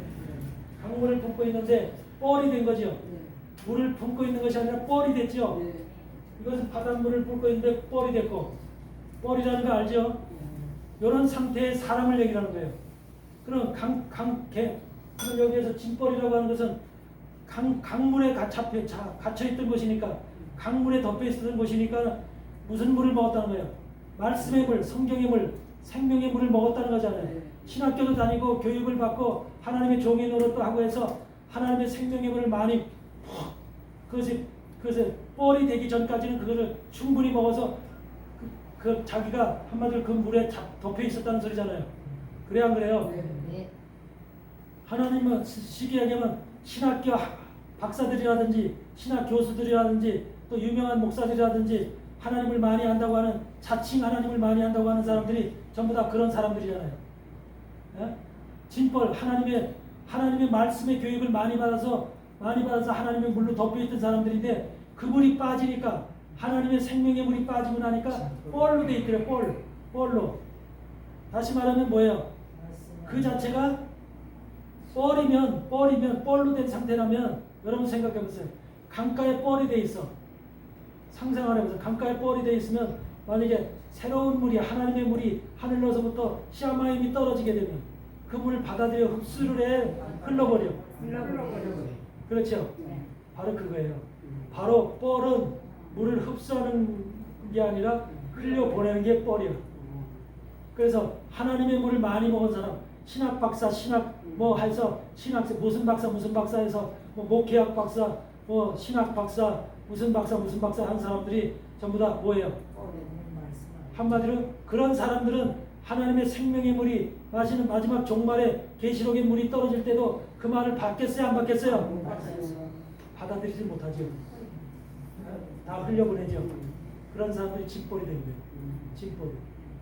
강물을 품고 있는데 뻘이 된 거죠. 물을 품고 있는 것이 아니라 뻘이 됐죠. 이것은 바닷물을 품고 있는데 뻘이 됐고, 뻘이라는 거 알죠? 이런 상태의 사람을 얘기하는 거예요. 그럼 그럼 여기에서 진벌이라고 하는 것은 강물에 갇혀있던 것이니까, 강물에 덮여있었던 것이니까 무슨 물을 먹었다는 거예요? 말씀의 물, 성경의 물, 생명의 물을 먹었다는 거잖아요. 신학교도 다니고 교육을 받고 하나님의 종의 노릇도 하고 해서 하나님의 생명의 물을 많이 그것이 뻘이 되기 전까지는 그거를 충분히 먹어서 자기가 한마디로 그 물에 덮여 있었다는 소리잖아요. 그래 안 그래요? 하나님은 쉽게 얘기하면 신학교 박사들이라든지 신학 교수들이라든지 또 유명한 목사들이라든지 하나님을 많이 한다고 하는 자칭 하나님을 많이 한다고 하는 사람들이 전부 다 그런 사람들이잖아요. 예? 진벌 하나님의 말씀의 교육을 많이 받아서 하나님의 물로 덮여있던 사람들인데 그 물이 빠지니까 하나님의 생명의 물이 빠지고 나니까 뻘로 돼 있더래요. 뻘로. 다시 말하면 뭐예요? 그 자체가 뻘로 된 상태라면 여러분 생각해 보세요. 강가에 뻘이 돼 있어. 상상을 해보세요. 강가에 뻘이 돼 있으면 만약에 새로운 물이 하나님의 물이 하늘로서부터 시아마임이 떨어지게 되면 그 물을 받아들여 흡수를 해 흘러버려. 그렇죠. 바로 그거예요. 바로 뻘은 물을 흡수하는 게 아니라 흘려보내는 게 뻘이야. 그래서 하나님의 물을 많이 먹은 사람, 신학 박사, 신학 뭐 해서 신학 무슨 박사 해서 뭐 목회학 박사, 뭐 신학 박사, 무슨 박사 한 사람들이 전부 다 뭐예요? 한마디로 그런 사람들은 하나님의 생명의 물이 마시는 마지막 종말에 계시록의 물이 떨어질 때도 그 말을 받겠어요, 안 받겠어요? 받아들이지 못하죠. 다 흘려보내죠. 그런 사람들이 집벌이 된 거예요. 집벌.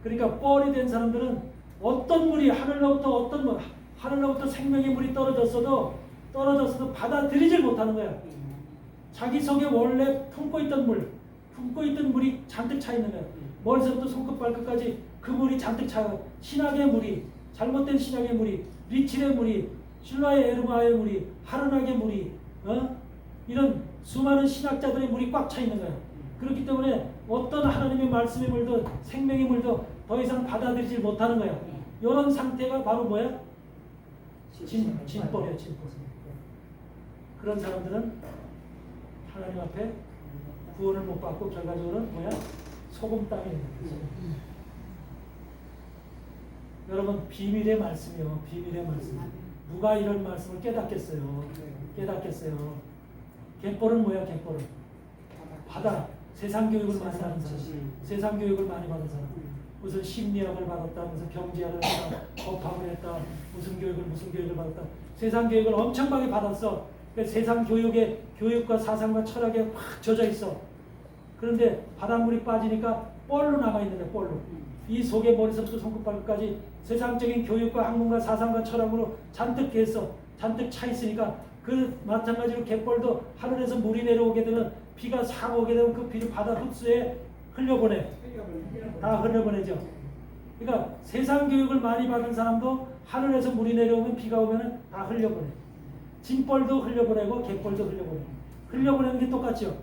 그러니까 뻘이 된 사람들은 어떤 물이 하늘로부터 생명의 물이 떨어졌어도 받아들이질 못하는 거야. 자기 속에 원래 품고 있던 물이 잔뜩 차 있는 거야. 머리서부터 손끝 발끝까지 그 물이 잔뜩 차요. 신학의 물이, 잘못된 신학의 물이, 리칠의 물이, 슐라의 에르마의 물이, 하르낙의 물이, 이런 수많은 신학자들의 물이 꽉 차 있는 거야. 그렇기 때문에 어떤 하나님의 말씀의 물도 생명의 물도 더 이상 받아들이지 못하는 거야. 이런 상태가 바로 뭐야? 진벌이야, 진벌. 그런 사람들은 하나님 앞에 구원을 못 받고 결과적으로는 뭐야? 소금 땅이 있는 거죠. 여러분 비밀의 말씀이요. 비밀의 말씀. 누가 이런 말씀을 깨닫겠어요? 깨닫겠어요. 갯벌은 뭐야? 갯벌은 바다. 세상 교육을 많이 받은 사람. 세상 교육을 많이 받은 사람. 무슨 심리학을 받았다. 무슨 경제학을 했다. 법학을 했다. 무슨 교육을 받았다. 세상 교육을 엄청 많이 받았어. 세상 교육과 사상과 철학에 확 젖어 있어. 그런데 바닷물이 빠지니까 뻘로 남아있는 거야. 뻘로. 이 속에 머리서부터 손끝발끝까지 세상적인 교육과 학문과 사상과 철학으로 잔뜩 차 있으니까 그 마찬가지로 갯벌도 하늘에서 물이 내려오게 되면 비가 싹 오게 되면 그 비를 바다 흡수해 흘려보내. 다 흘려보내죠. 그러니까 세상 교육을 많이 받은 사람도 하늘에서 물이 내려오면 비가 오면 다 흘려보내. 진벌도 흘려보내고 갯벌도 흘려보내. 흘려보내는 게 똑같죠.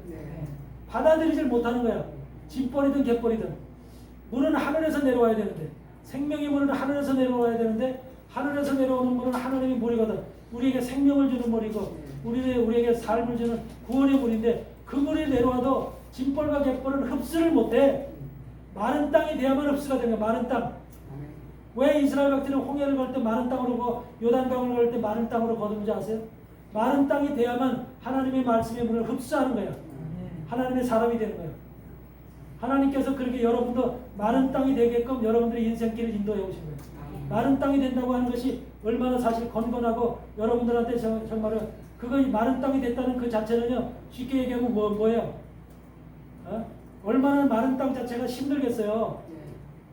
받아들이질 못하는 거야. 진벌이든 갯벌이든. 물은 하늘에서 내려와야 되는데 생명의 물은 하늘에서 내려와야 되는데 하늘에서 내려오는 물은 하나님의 물이거든. 우리에게 생명을 주는 물이고 우리에게 삶을 주는 구원의 물인데 그 물이 내려와도 진벌과 갯벌은 흡수를 못해. 마른 땅이 돼야만 흡수가 되는 거야. 마른 땅. 왜 이스라엘 백성들은 홍해를 걸 때 마른 땅으로 고 요단강을 걸 때 마른 땅으로 거두는지 아세요? 마른 땅이 돼야만 하나님의 말씀의 물을 흡수하는 거야. 하나님의 사람이 되는 거야. 하나님께서 그렇게 여러분도 마른 땅이 되게끔 여러분들의 인생길을 인도해 오신 거예요. 마른 땅이 된다고 하는 것이 얼마나 사실 건건하고 여러분들한테 정말로 그거 마른 땅이 됐다는 그 자체는요. 쉽게 얘기하면 뭐예요? 얼마나 마른 땅 자체가 힘들겠어요.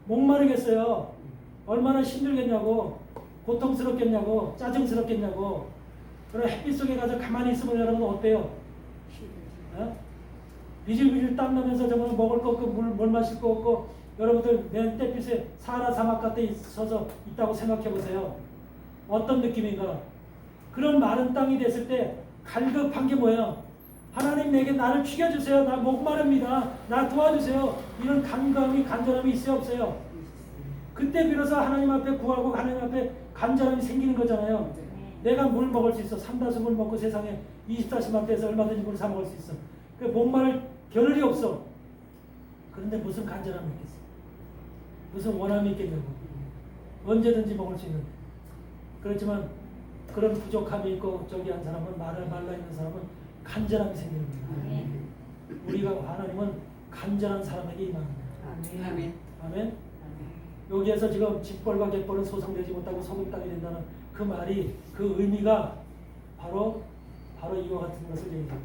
목마르겠어요. 얼마나 힘들겠냐고, 고통스럽겠냐고, 짜증스럽겠냐고. 그럼 햇빛 속에 가서 가만히 있으면 여러분 어때요? 비질비질 땀나면서 정말 먹을 거 없고 물 마실 거 없고 여러분들 맨 햇빛에 사하라 사막 같은 데 서서 있다고 생각해 보세요. 어떤 느낌인가? 그런 마른 땅이 됐을 때 갈급한 게 뭐예요? 하나님 내게 나를 죽여주세요. 나 목마릅니다. 나 도와주세요. 이런 간절함이 있어요 없어요? 그때 비로소 하나님 앞에 구하고 하나님 앞에 간절함이 생기는 거잖아요. 내가 물 먹을 수 있어. 3다수 물 먹고 세상에 24시간대에서 얼마든지 물을 사 먹을 수 있어. 그 목마를 겨를이 없어. 그런데 무슨 간절함이 있겠어? 무슨 원함이 있겠냐고. 언제든지 먹을 수 있는. 그렇지만 그런 부족함이 있고 저기 한 사람은 말라 있는 사람은 간절함이 생기는 거예요. 우리가 하나님은 간절한 사람에게 임하는 거예요. 아멘. 아멘. 여기에서 지금 진벌과 갯벌은 소성되지 못하고 소금 땅이 된다는 그 말이 그 의미가 바로 이와 같은 것을 얘기해요.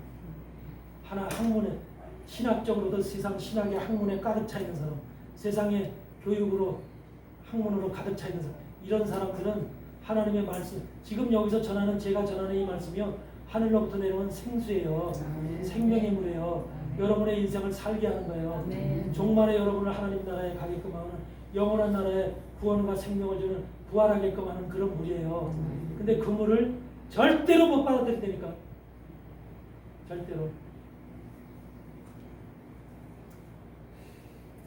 하나 학문에 신학적으로도 세상 신학의 학문에 가득 차 있는 사람, 세상의 교육으로 학문으로 가득 차 있는 사람, 이런 사람들은 하나님의 말씀, 지금 여기서 제가 전하는 이 말씀이요 하늘로부터 내려온 생수예요. 생명의 물이에요. 여러분의 인생을 살게 하는 거예요. 종말에 여러분을 하나님 나라에 가게끔 하는 영원한 나라에 구원과 생명을 주는 부활하게끔 하는 그런 물이에요. 근데 그 물을 절대로 못 받아들인다니까. 절대로.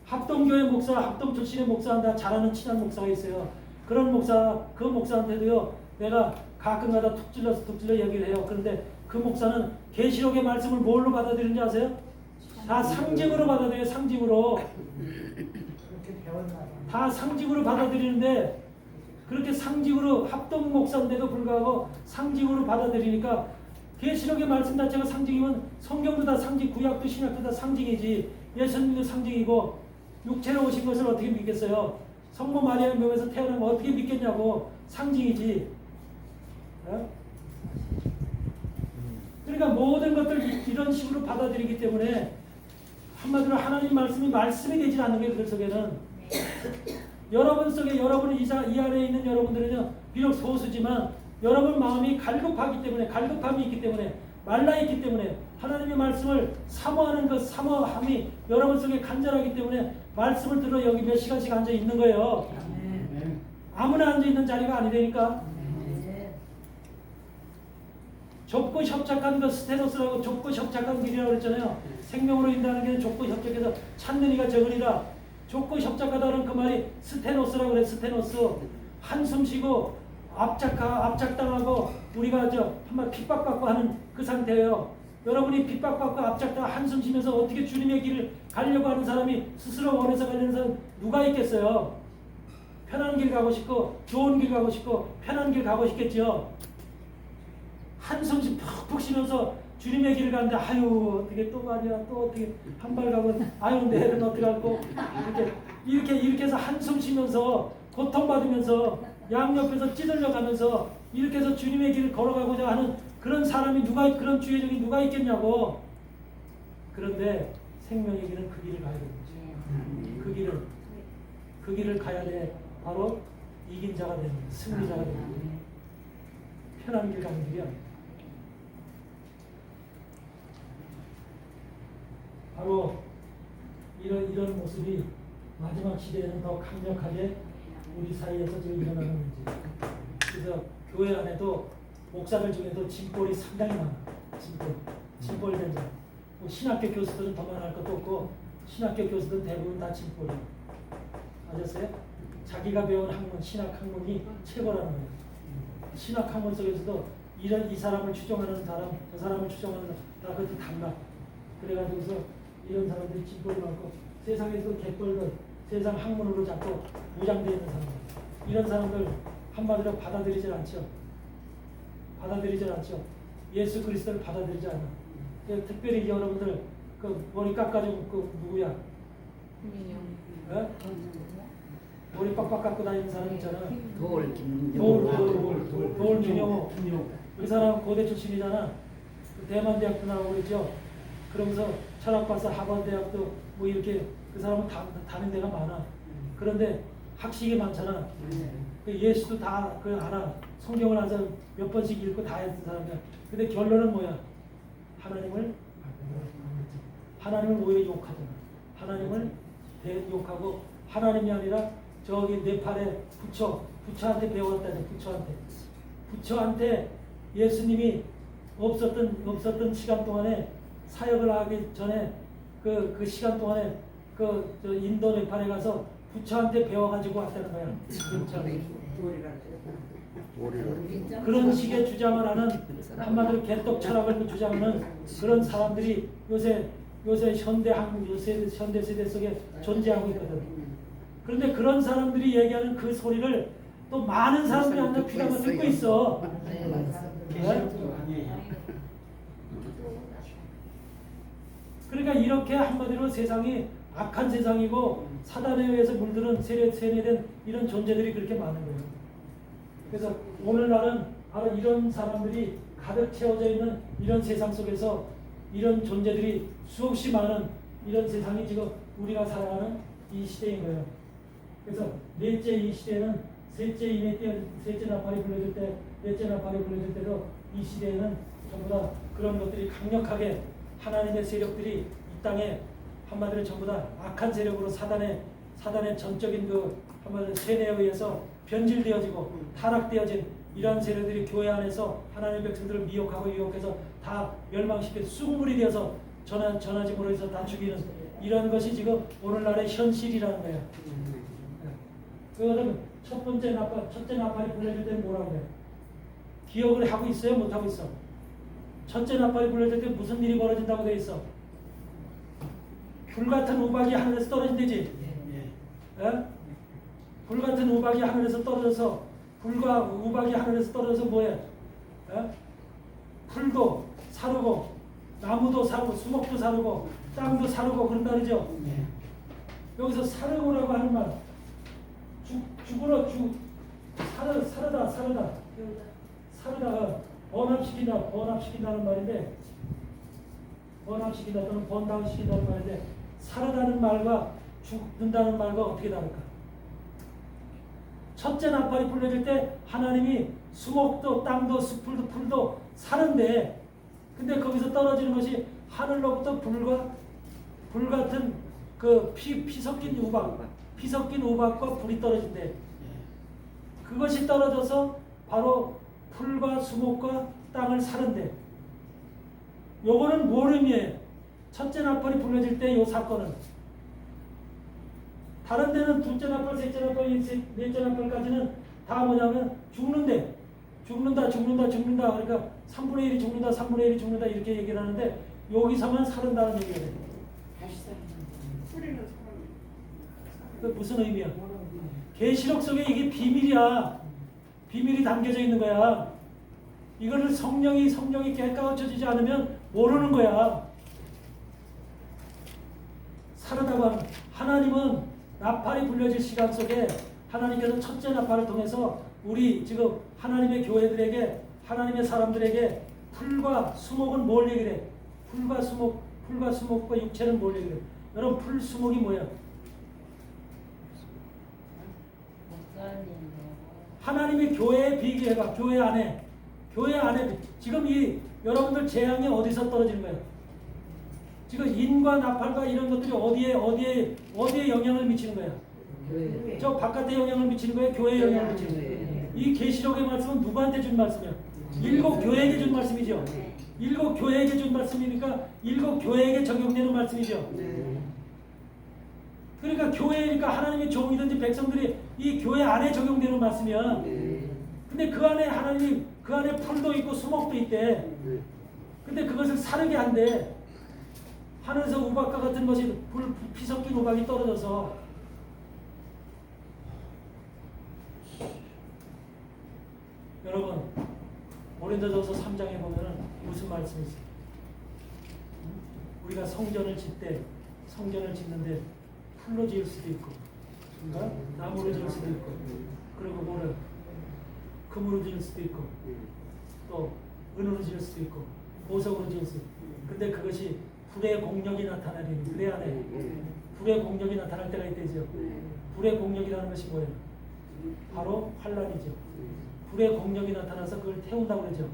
합동교회 목사, 합동 출신의 목사한테 잘하는 친한 목사가 있어요. 그런 목사, 그 목사한테도요, 내가 가끔가다 툭 찔러 얘기를 해요. 그런데 그 목사는 계시록의 말씀을 뭘로 받아들이는지 아세요? 다 상징으로 받아들여요. 상징으로. 그렇게 배웠나 봐. 다 상징으로 받아들이는데 그렇게 상징으로 합동 목사인데도 불구하고 상징으로 받아들이니까 계시록의 말씀 자체가 상징이면 성경도 다 상징, 구약도 신약도 다 상징이지. 예수님도 상징이고 육체로 오신 것을 어떻게 믿겠어요? 성모 마리아의 몸에서 태어난 거 어떻게 믿겠냐고. 상징이지. 어? 그러니까 모든 것들 이런 식으로 받아들이기 때문에 한마디로 하나님 말씀이 말씀이 되지 않는 게 그 속에는 여러분 속에 여러분 이 안에 있는 여러분들은요 비록 소수지만 여러분 마음이 갈급하기 때문에 갈급함이 있기 때문에 말라 있기 때문에 하나님의 말씀을 사모하는 그 사모함이 여러분 속에 간절하기 때문에 말씀을 들어 여기 몇 시간씩 앉아 있는 거예요. 아멘. 아무나 앉아 있는 자리가 아니라니까. 네. 좁고 협착한 그 스테노스라고 좁고 협착한 길이라고 그랬잖아요. 생명으로 인도하는 길은 좁고 협착해서 찾는 이가 적으리라. 좁고 협착하다는 그 말이 스테노스라고 그래. 스테노스. 한숨 쉬고 압착당하고 우리가 한번 핍박받고 하는 그 상태예요. 여러분이 핍박받고 압착당하고 한숨 쉬면서 어떻게 주님의 길을 가려고 하는 사람이 스스로 원해서 가려는 사람 누가 있겠어요? 편한 길 가고 싶고 좋은 길 가고 싶고 편한 길 가고 싶겠죠. 한숨씩 푹푹 쉬면서 주님의 길을 가는데 아유 어떻게 또 말이야 또 어떻게 한 발 가면 아유 내일은 어떻게 할고 이렇게 해서 한숨 쉬면서 고통받으면서 양옆에서 찌들려 가면서 이렇게 해서 주님의 길을 걸어가고자 하는 그런 사람이 그런 주의적인 누가 있겠냐고. 그런데 생명의 길은 그 길을 가야 되는 거지. 그 길을 가야 돼. 바로 이긴 자가 되는 거야. 승리자가 되는 거야. 편한 길 가는 길이 아니야. 바로 이런 모습이 마지막 시대에는 더 강력하게 우리 사이에서 지금 일어나는 문제. 그래서 교회 안에도 목사들 중에도 진볼이 상당히 많아. 진볼 된 자. 뭐 신학교 교수들은 더 많을 것도 없고 신학교 교수들은 대부분 다 진볼이야. 아셨어요? 자기가 배운 학문, 신학 학문이 최고라는 거예요. 신학 학문 속에서도 이 사람을 추종하는 사람, 저 사람을 추종하는 사람, 다 그것도 달라. 그래가지고서 이런 사람들이 진볼이 많고 세상에서 갯벌들, 세상 학문으로 자꾸 무장되어 있는 사람들, 이런 사람들 한마디로 받아들이질 않죠. 예수 그리스도를 받아들이지 않아. 특별히 여러분들 그 머리 깎아주고 그 누구야? 어? 머리 빡빡 깎고 다니는 사람 있잖아. 돌 김영호. 그 사람 고대 출신이잖아. 그 대만 대학도 나오고 그랬죠. 그러면서 철학박사 하버드 대학도 뭐 이렇게 그 사람은 다른 데가 많아. 그런데 학식이 많잖아. 그 예수도 다 그 알아. 성경을 와서 몇 번씩 읽고 다 했던 사람이야. 근데 결론은 뭐야? 하나님을 오히려 욕하잖아. 하나님을 욕하고 하나님이 아니라 저기 네팔의 부처한테 배웠다죠. 부처한테 예수님이 없었던 시간 동안에 사역을 하기 전에 그 시간 동안에 저 인도 네팔에 가서 부처한테 배워가지고 왔다는 거야. 그런 식의 주장을 하는 한마디로 개떡 철학을 주장하는 그런 사람들이 요새 현대 세대 속에 존재하고 있거든. 그런데 그런 사람들이 얘기하는 그 소리를 또 많은 사람들이 앉아 귀담아 듣고 있어. 계시록도 아니에요. 그러니까 이렇게 한마디로 세상이 악한 세상이고 사단에 의해서 물들은 세뇌된 이런 존재들이 그렇게 많은 거예요. 그래서 오늘날은 바로 이런 사람들이 가득 채워져 있는 이런 세상 속에서 이런 존재들이 수없이 많은 이런 세상이 지금 우리가 살아가는 이 시대인 거예요. 그래서 넷째 이 시대는 셋째 나팔이 불려질 때, 넷째 나팔이 불려질 때도 이 시대에는 전부 다 그런 것들이 강력하게 하나님의 세력들이 이 땅에 한마디로 전부 다 악한 세력으로 사단의 전적인 그 한마디로 세뇌에 의해서 변질되어지고 타락되어진 이러한 세력들이 교회 안에서 하나님의 백성들을 미혹하고 유혹해서 다 멸망시켜 쑥물이 되어서 전하짐으로 해서 다 죽이는 이런 것이 지금 오늘날의 현실이라는 거예요. 그거는 첫째 나팔이 불려질 때는 뭐라고 해요? 기억을 하고 있어요? 못하고 있어? 첫째 나팔이 불려질 때 무슨 일이 벌어진다고 돼 있어? 불같은 우박이 하늘에서 떨어진대지? 예? 불같은 우박이 하늘에서 떨어져서 불과 우박이 하늘에서 떨어져서 뭐해? 예? 풀도 사르고 나무도 사르고 수목도 사르고 땅도 사르고 그런다 그러죠? 여기서 사르고라고 하는 말 사르다 번합시킨다는 말인데 번합시킨다 또는 번당시킨다는 말인데 사르다는 말과 죽는다는 말과 어떻게 다를까? 첫째 나팔이 불려질 때 하나님이 수목도 땅도 숲풀도 풀도 사는데 근데 거기서 떨어지는 것이 하늘로부터 불 같은 그 피 섞인 우박과 불이 떨어진대. 그것이 떨어져서 바로 풀과 수목과 땅을 사는데 요거는 뭘 의미해요? 첫째 나팔이 불려질 때 요 사건은 다른 데는 둘째 나팔, 셋째 나팔, 넷째 나팔까지는 다 뭐냐면 죽는다 그러니까 3분의 1이 죽는다 3분의 1이 죽는다 이렇게 얘기를 하는데 여기서만 사른다는 얘기가 돼요. 그 무슨 의미야? 계시록 속에 이게 비밀이야. 비밀이 담겨져 있는 거야. 이거를 성령이 깨까워져지지 않으면 모르는 거야. 사르다고 하는 하나님은 나팔이 불려질 시간 속에 하나님께서 첫째 나팔을 통해서 우리 지금 하나님의 교회들에게 하나님의 사람들에게 풀과 수목은 뭘 얘기를 해? 풀과 수목과 육체는 뭘 얘기를 해? 여러분 풀 수목이 뭐야? 하나님의 교회에 비교해봐. 교회 안에 지금 이 여러분들 재앙이 어디서 떨어지는 거예요? 지금 인과 나팔과 이런 것들이 어디에 영향을 미치는 거야? 교회. 저 바깥에 영향을 미치는 거예요? 교회에 영향을 미치는 거예요? 이 계시록의 말씀은 누구한테 준 말씀이야? 일곱 교회에게 준 말씀이죠. 일곱 교회에게 준 말씀이니까 일곱 교회에게 적용되는 말씀이죠. 그러니까 교회니까 하나님의 종이든지 백성들이 이 교회 안에 적용되는 말씀이야. 근데 그 안에 하나님이 그 안에 풀도 있고 수목도 있대. 근데 그것을 사르게 한대. 하늘에서 우박과 같은 것이 피 섞인 우박이 떨어져서 여러분 고린도전서 3장에 보면은 무슨 말씀이 있어요? 우리가 성전을 짓는데 풀로 지을 수도 있고 나무로 지을 수도 있고 그리고 뭐를 금으로 지을 수도 있고 또 은으로 지을 수도 있고 보석으로 지을 수도 있고 근데 그것이 불의 공력이 나타나는 불의 안에 불의 공력이 나타날 때가 있대죠. 불의 공력이라는 것이 뭐예요? 바로 환란이죠. 불의 공력이 나타나서 그걸 태운다고 그러죠.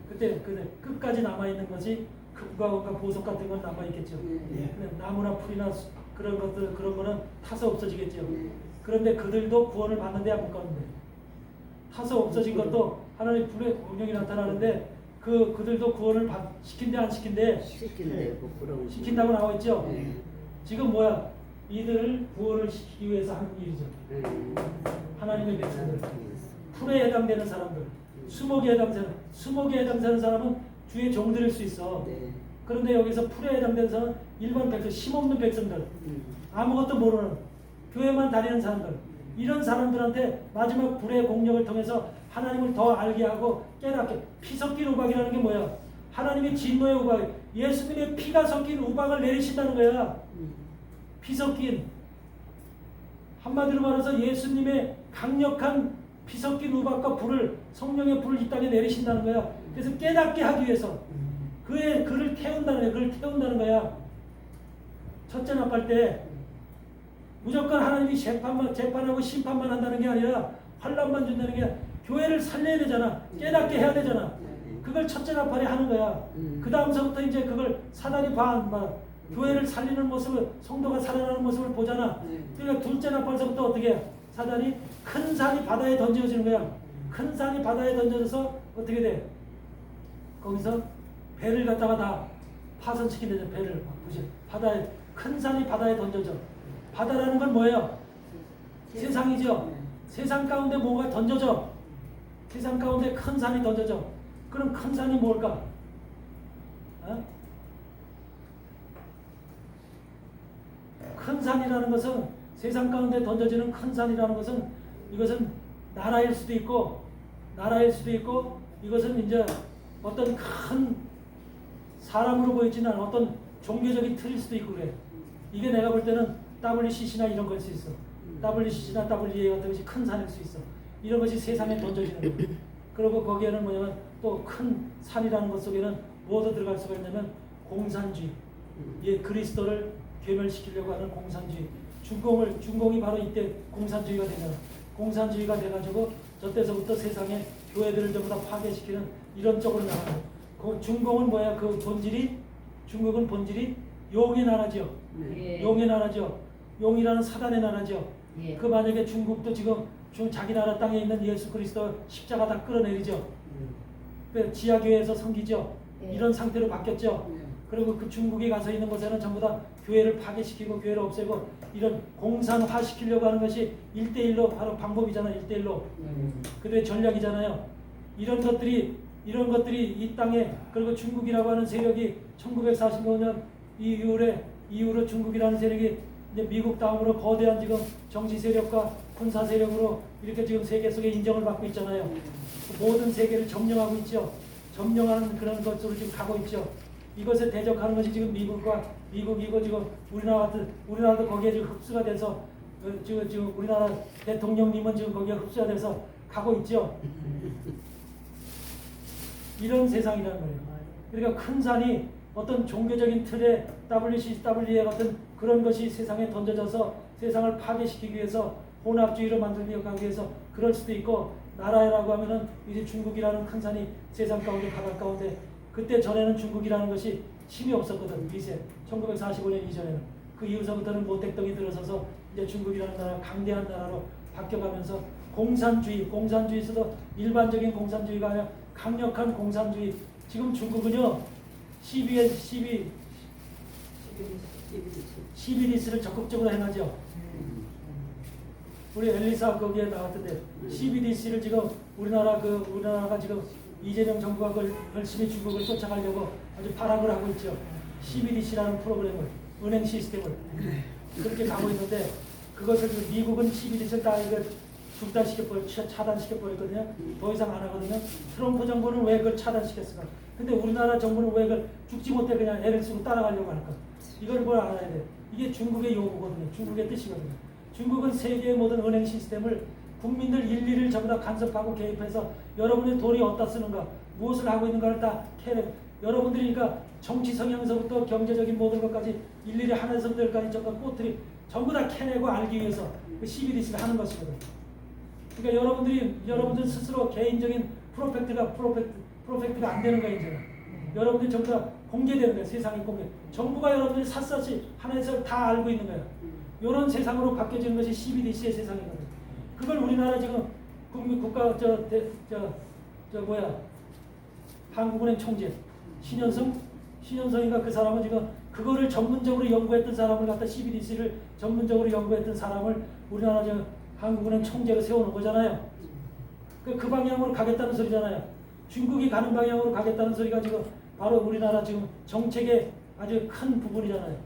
그때 끝까지 남아있는 것이 금과 보석 같은 건 남아있겠죠. 근데 나무나 풀이나 그런 거는 타서 없어지겠죠. 그런데 그들도 구원을 받는데 안 받는데 타서 없어진 것도 하나님 불의 공력이 나타나는데 그들도 구원을 시킨대 안 시킨대? 시킨다고 나와 있죠. 지금 뭐야? 이들을 구원을 시키기 위해서 하는 일이죠. 하나님의 백성들, 풀에 해당되는 사람들, 수목에 해당되는 사람은 주의 종들일 수 있어. 그런데 여기서 풀에 해당되는 사람은 일반 백성, 힘없는 백성들, 아무것도 모르는 교회만 다니는 사람들, 이런 사람들한테 마지막 불의 공력을 통해서 하나님을 더 알게 하고 깨닫게. 피 섞인 우박이라는 게 뭐야? 하나님의 진노의 우박, 예수님의 피가 섞인 우박을 내리신다는 거야. 피 섞인, 한마디로 말해서 예수님의 강력한 피 섞인 우박과 불을, 성령의 불을 이 땅에 내리신다는 거야. 그래서 깨닫게 하기 위해서 그를 태운다는 거야. 첫째 나팔 때 무조건 하나님이 재판하고 심판만 한다는 게 아니라 환난만 준다는 게 아니라 교회를 살려야 되잖아. 깨닫게 해야 되잖아. 그걸 첫째 나팔에 하는 거야. 그 다음서부터 이제 그걸 사단이 교회를 살리는 모습을, 성도가 살아나는 모습을 보잖아. 그러니까 둘째 나팔서부터 어떻게 해? 사단이 큰 산이 바다에 던져지는 거야. 큰 산이 바다에 던져져서 어떻게 돼? 거기서 배를 갖다가 다 파손시키는 배를 보시. 바다에 큰 산이 바다에 던져져. 바다라는 건 뭐예요? 세상이죠. 세상 가운데 뭐가 던져져. 세상 가운데 큰 산이 던져져. 그럼 큰 산이 뭘까? 어? 큰 산이라는 것은 세상 가운데 던져지는 큰 산이라는 것은 이것은 나라일 수도 있고 이것은 이제 어떤 큰 사람으로 보이지는 않은 어떤 종교적인 틀일 수도 있고 그래. 이게 내가 볼 때는 WCC나 이런 걸 수 있어. WCC나 WA 같은 것이 큰 산일 수 있어. 이런 것이 세상에 던져지는 거야. 그리고 거기에는 뭐냐면 또 큰 산이라는 것 속에는 뭐도 들어갈 수가 있냐면 공산주의. 예, 그리스도를 괴멸시키려고 하는 공산주의. 중공이 바로 이때 공산주의가 되잖아. 공산주의가 돼가지고 저 때서부터 세상에 교회들을 전부 다 파괴시키는 이런 쪽으로 나가는. 그 중공은 뭐야? 그 본질이 중국은 본질이 용의 나라죠. 예. 용의 나라죠. 용이라는 사단의 나라죠. 예. 그 만약에 중국도 지금 자기 나라 땅에 있는 예수 그리스도 십자가 다 끌어내리죠. 그 지하교회에서 섬기죠. 예. 이런 상태로 바뀌었죠. 그리고 그 중국에 가서 있는 곳에는 전부 다 교회를 파괴시키고 교회를 없애고 이런 공산화시키려고 하는 것이 1대1로 바로 방법이잖아요. 1대1로. 그들의 전략이잖아요. 이런 것들이 이 땅에 그리고 중국이라고 하는 세력이 1945년 이후로 중국이라는 세력이 이제 미국 다음으로 거대한 지금 정치 세력과 군사 세력으로 이렇게 지금 세계 속에 인정을 받고 있잖아요. 모든 세계를 점령하고 있죠. 점령하는 그런 것으로 지금 가고 있죠. 이것에 대적하는 것이 지금 미국이고 지금 우리나라도 거기에 지금 흡수가 돼서 지금 우리나라 대통령님은 지금 거기에 흡수가 돼서 가고 있죠. 이런 세상이라는 거예요. 그러니까 큰 산이 어떤 종교적인 틀에 WCWA 같은 그런 것이 세상에 던져져서 세상을 파괴시키기 위해서 혼합주의로 만들기 위해서 그럴 수도 있고 나라라고 하면은 이제 중국이라는 큰 산이 세상 가운데 바다 가운데 그때 전에는 중국이라는 것이 힘이 없었거든. 미세 1945년 이전에는 그 이후서부터는 모택동이 들어서서 이제 중국이라는 나라 강대한 나라로 바뀌어가면서 공산주의에서도 일반적인 공산주의가 아니라 강력한 공산주의. 지금 중국은요 CBDC를 적극적으로 행하죠. 우리 엘리사 거기에 나왔던데 CBDC를 지금 우리나라가 지금 이재명 정부가 그걸 열심히 중국을 쫓아가려고 아주 발악을 하고 있죠. CBDC라는 프로그램을 은행 시스템을 그렇게 가고 있는데 그것을 미국은 CBDC를 다 이거 차단시켜버렸거든요. 더 이상 안 하거든요. 트럼프 정부는 왜 그걸 차단시켰을까? 근데 우리나라 정부는 왜 그걸 죽지 못해 그냥 애를 쓰고 따라가려고 할까? 이걸 뭘 알아야 돼. 이게 중국의 요구거든요. 중국의 뜻이거든요. 중국은 세계의 모든 은행 시스템을 국민들 일일을 전부 다 간섭하고 개입해서 여러분의 돈이 어디다 쓰는가, 무엇을 하고 있는가를 다 캐내. 여러분들이 그러니까 정치 성향서부터 경제적인 모든 것까지 일일이 하는 성들까지 전부 꼬투리 전부 다 캐내고 알기 위해서 그 CBDC를 하는 것이거든요. 그러니까 여러분들 스스로 개인적인 프로펙트가 안 되는 거예요, 이제는. 여러분들이 전부 다 공개되는 거예요, 세상이 공개. 정부가 여러분들이 샅샅이 하나에서 다 알고 있는 거예요. 이런 세상으로 바뀌어지는 것이 CBDC의 세상이거든요. 그걸 우리나라 지금 국가 한국은행 총재 신현성인가 그 사람은 지금 그거를 전문적으로 연구했던 사람을 갖다 CBDC를 전문적으로 연구했던 사람을 우리나라 한국은행 총재로 세우는 거잖아요. 그 방향으로 가겠다는 소리잖아요. 중국이 가는 방향으로 가겠다는 소리가 지금 바로 우리나라 지금 정책의 아주 큰 부분이잖아요.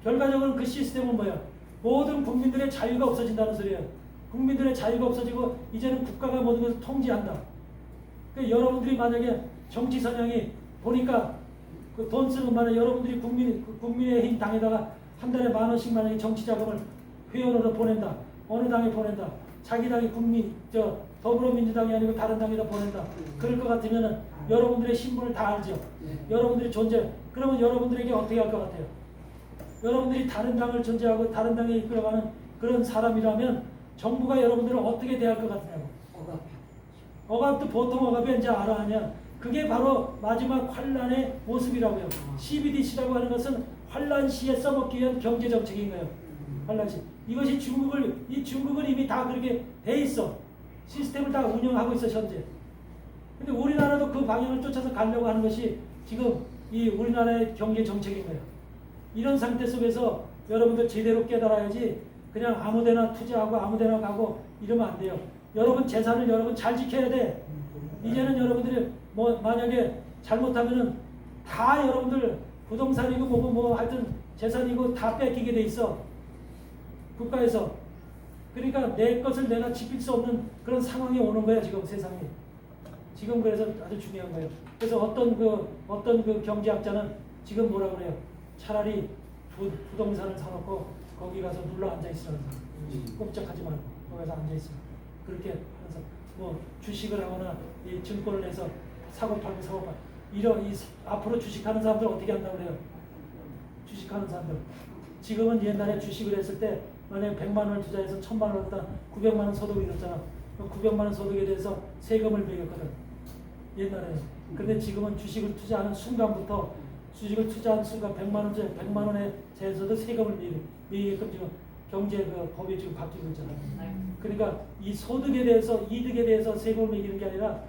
결과적으로 그 시스템은 뭐예요? 모든 국민들의 자유가 없어진다는 소리예요. 국민들의 자유가 없어지고 이제는 국가가 모든 것을 통제한다. 그러니까 여러분들이 만약에 정치 성향이 보니까 그 돈 쓰는 만에 여러분들이 국민의힘 당에다가 한 달에 10,000원씩 만약에 정치 자금을 회원으로 보낸다. 어느 당에 보낸다. 자기 당이 더불어민주당이 아니고 다른 당에다 보낸다. 그럴 것 같으면은 여러분들의 신분을 다 알죠. 여러분들이 그러면 여러분들에게 어떻게 할 것 같아요? 여러분들이 다른 당을 존재하고 다른 당에 이끌어가는 그런 사람이라면 정부가 여러분들을 어떻게 대할 것 같냐고. 억압도 보통 억압이 이제 알아하냐. 그게 바로 마지막 환란의 모습이라고요. CBDC라고 하는 것은 환란 시에 써먹기 위한 경제 정책인 거예요. 환란 시. 이것이 중국은 이미 다 그렇게 돼 있어. 시스템을 다 운영하고 있어 현재. 근데 우리나라도 그 방향을 쫓아서 가려고 하는 것이 지금 이 우리나라의 경제 정책인 거예요. 이런 상태 속에서 여러분들 제대로 깨달아야지 그냥 아무데나 투자하고 아무데나 가고 이러면 안 돼요. 여러분 재산을 여러분 잘 지켜야 돼. 이제는 여러분들이 뭐 만약에 잘못하면은 다 여러분들 부동산이고 뭐고 뭐 하여튼 재산이고 다 뺏기게 돼 있어. 국가에서. 그러니까 내 것을 내가 지킬 수 없는 그런 상황이 오는 거야 지금 세상에. 지금 그래서 아주 중요한 거예요. 그래서 어떤 그 경제학자는 지금 뭐라 그래요? 차라리 부동산을 사놓고 거기 가서 눌러 앉아 있으라는 거예요. 꼼짝하지 말고 거기 가서 앉아 있으라. 그렇게 하면서 뭐 주식을 하거나 이 증권을 내서 사고 팔고 앞으로 주식하는 사람들 어떻게 한다고 그래요? 주식하는 사람들. 지금은 옛날에 주식을 했을 때 만약에 100만 원을 투자해서 1000만 원을 얻다 900만 원 소득이 있었잖아. 900만 원 소득에 대해서 세금을 매겼거든. 옛날에. 근데 지금은 주식을 투자하는 순간부터 100만 원에 대해서도 세금을 매기게끔 지금 경제 그 법이 지금 바뀌고 있잖아. 그러니까 이 소득에 대해서 이득에 대해서 세금을 매기는 게 아니라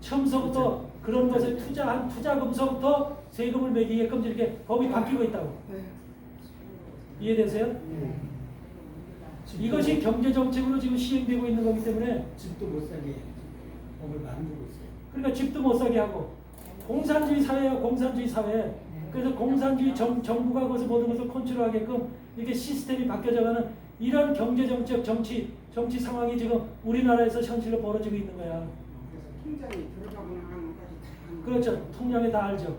처음서부터 그런 것에 투자금서부터 세금을 매기게끔 이렇게 법이 바뀌고 있다고. 이해되세요? 이것이 경제 정책으로 지금 시행되고 있는 거기 때문에 집도 못 사게 법을 만들고 있어요. 그러니까 집도 못 사게 하고 공산주의 사회야 공산주의 사회. 그래서 공산주의 정부가 거기서 모든 것을 컨트롤하게끔 이렇게 시스템이 바뀌어져가는 이런 경제 정책 정치 상황이 지금 우리나라에서 현실로 벌어지고 있는 거야. 그래서 통장에 들어가고 나가는 것까지 다. 그렇죠. 통장에 다 알죠.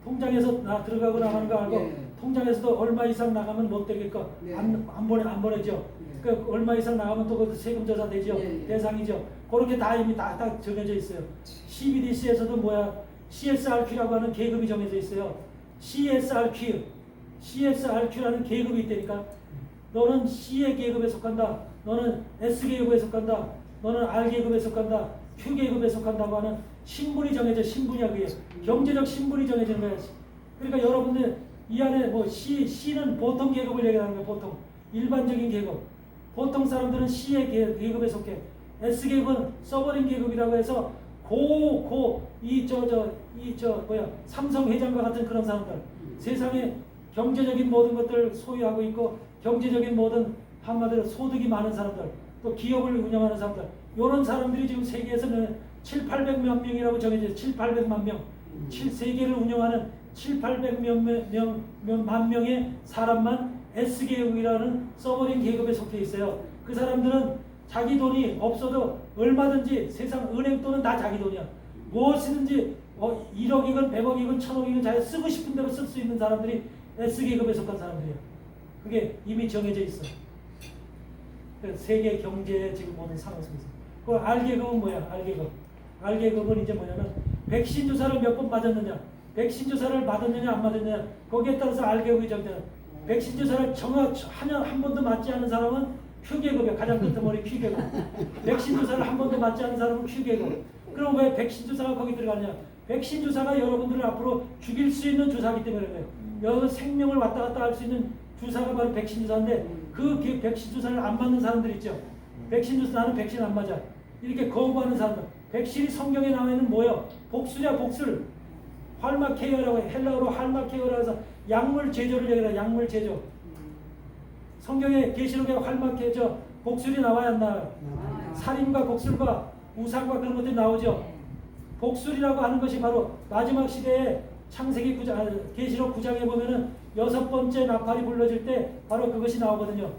통장에서 들어가고 나가는 거 알고 통장에서도 얼마 이상 나가면 못 되겠고 안 보내죠. 그러니까 얼마 이상 나가면 또 그 세금 조사 되죠. 대상이죠. 그렇게 다 이미 다 정해져 있어요. CBDC에서도 CSRQ라고 하는 계급이 정해져 있어요. CSRQ라는 계급이 있다니까. 너는 C의 계급에 속한다. 너는 S 계급에 속한다. 너는 R 계급에 속한다. Q 계급에 속한다고 하는 신분이 정해져. 신분이야 그게. 경제적 신분이 정해지는 거야. 그러니까 여러분들 이 안에 C는 보통 계급을 얘기하는 거야. 보통 일반적인 계급. 보통 사람들은 C의 계급에 속해. S 계급은 서버린 계급이라고 해서 삼성 회장과 같은 그런 사람들. 세상에 경제적인 모든 것들을 소유하고 있고 경제적인 모든 한마디로 소득이 많은 사람들, 또 기업을 운영하는 사람들, 이런 사람들이 지금 세계에서는 700~800만 명이라고 정해져요. 700~800만 명. 세계를 운영하는 700~800만 명의 사람만 S계급이라는 서버린 계급에 속해 있어요. 그 사람들은 자기 돈이 없어도 얼마든지 세상 은행 돈은 다 자기 돈이야. 무엇이든지 1억이건 100억이건 1000억이건 자기 쓰고 싶은 대로 쓸 수 있는 사람들이 S계급에 속한 사람들이야. 그게 이미 정해져 있어. 세계 경제의 지금 모든 상황 속에서. 그 R계급은 뭐야? R계급은 이제 뭐냐면 백신 주사를 몇 번 맞았느냐, 백신 주사를 맞았느냐 안 맞았느냐, 거기에 따라서 R계급이 정해져. 백신 주사를 한 번도 맞지 않은 사람은 Q계급이야. 가장 끝에 머리 Q계급. 백신 주사를 한 번도 맞지 않은 사람은 Q계급. 그럼 왜 백신 주사가 거기 들어가느냐? 백신 주사가 여러분들을 앞으로 죽일 수 있는 주사이기 때문에 그래요. 여러분 생명을 왔다 갔다 할 수 있는 주사가 바로 백신 주사인데 그 백신 주사를 안 맞는 사람들 있죠. 백신 주사 나는 백신 안 맞아. 이렇게 거부하는 사람들. 백신이 성경에 나와 있는 뭐예요? 복술이야 복술. 할마케어라고 해. 헬라어로 할마케어라고 해서 약물 제조를 얘기해요. 약물 제조. 성경에 계시록에 할마케어 복술이 나와야 안 나와요? 살인과 복술과 우상과 그런 것들이 나오죠. 복술이라고 하는 것이 바로 마지막 시대에 창세기 9장, 계시록 9장에 보면은 6번째 나팔이 불러질 때 바로 그것이 나오거든요.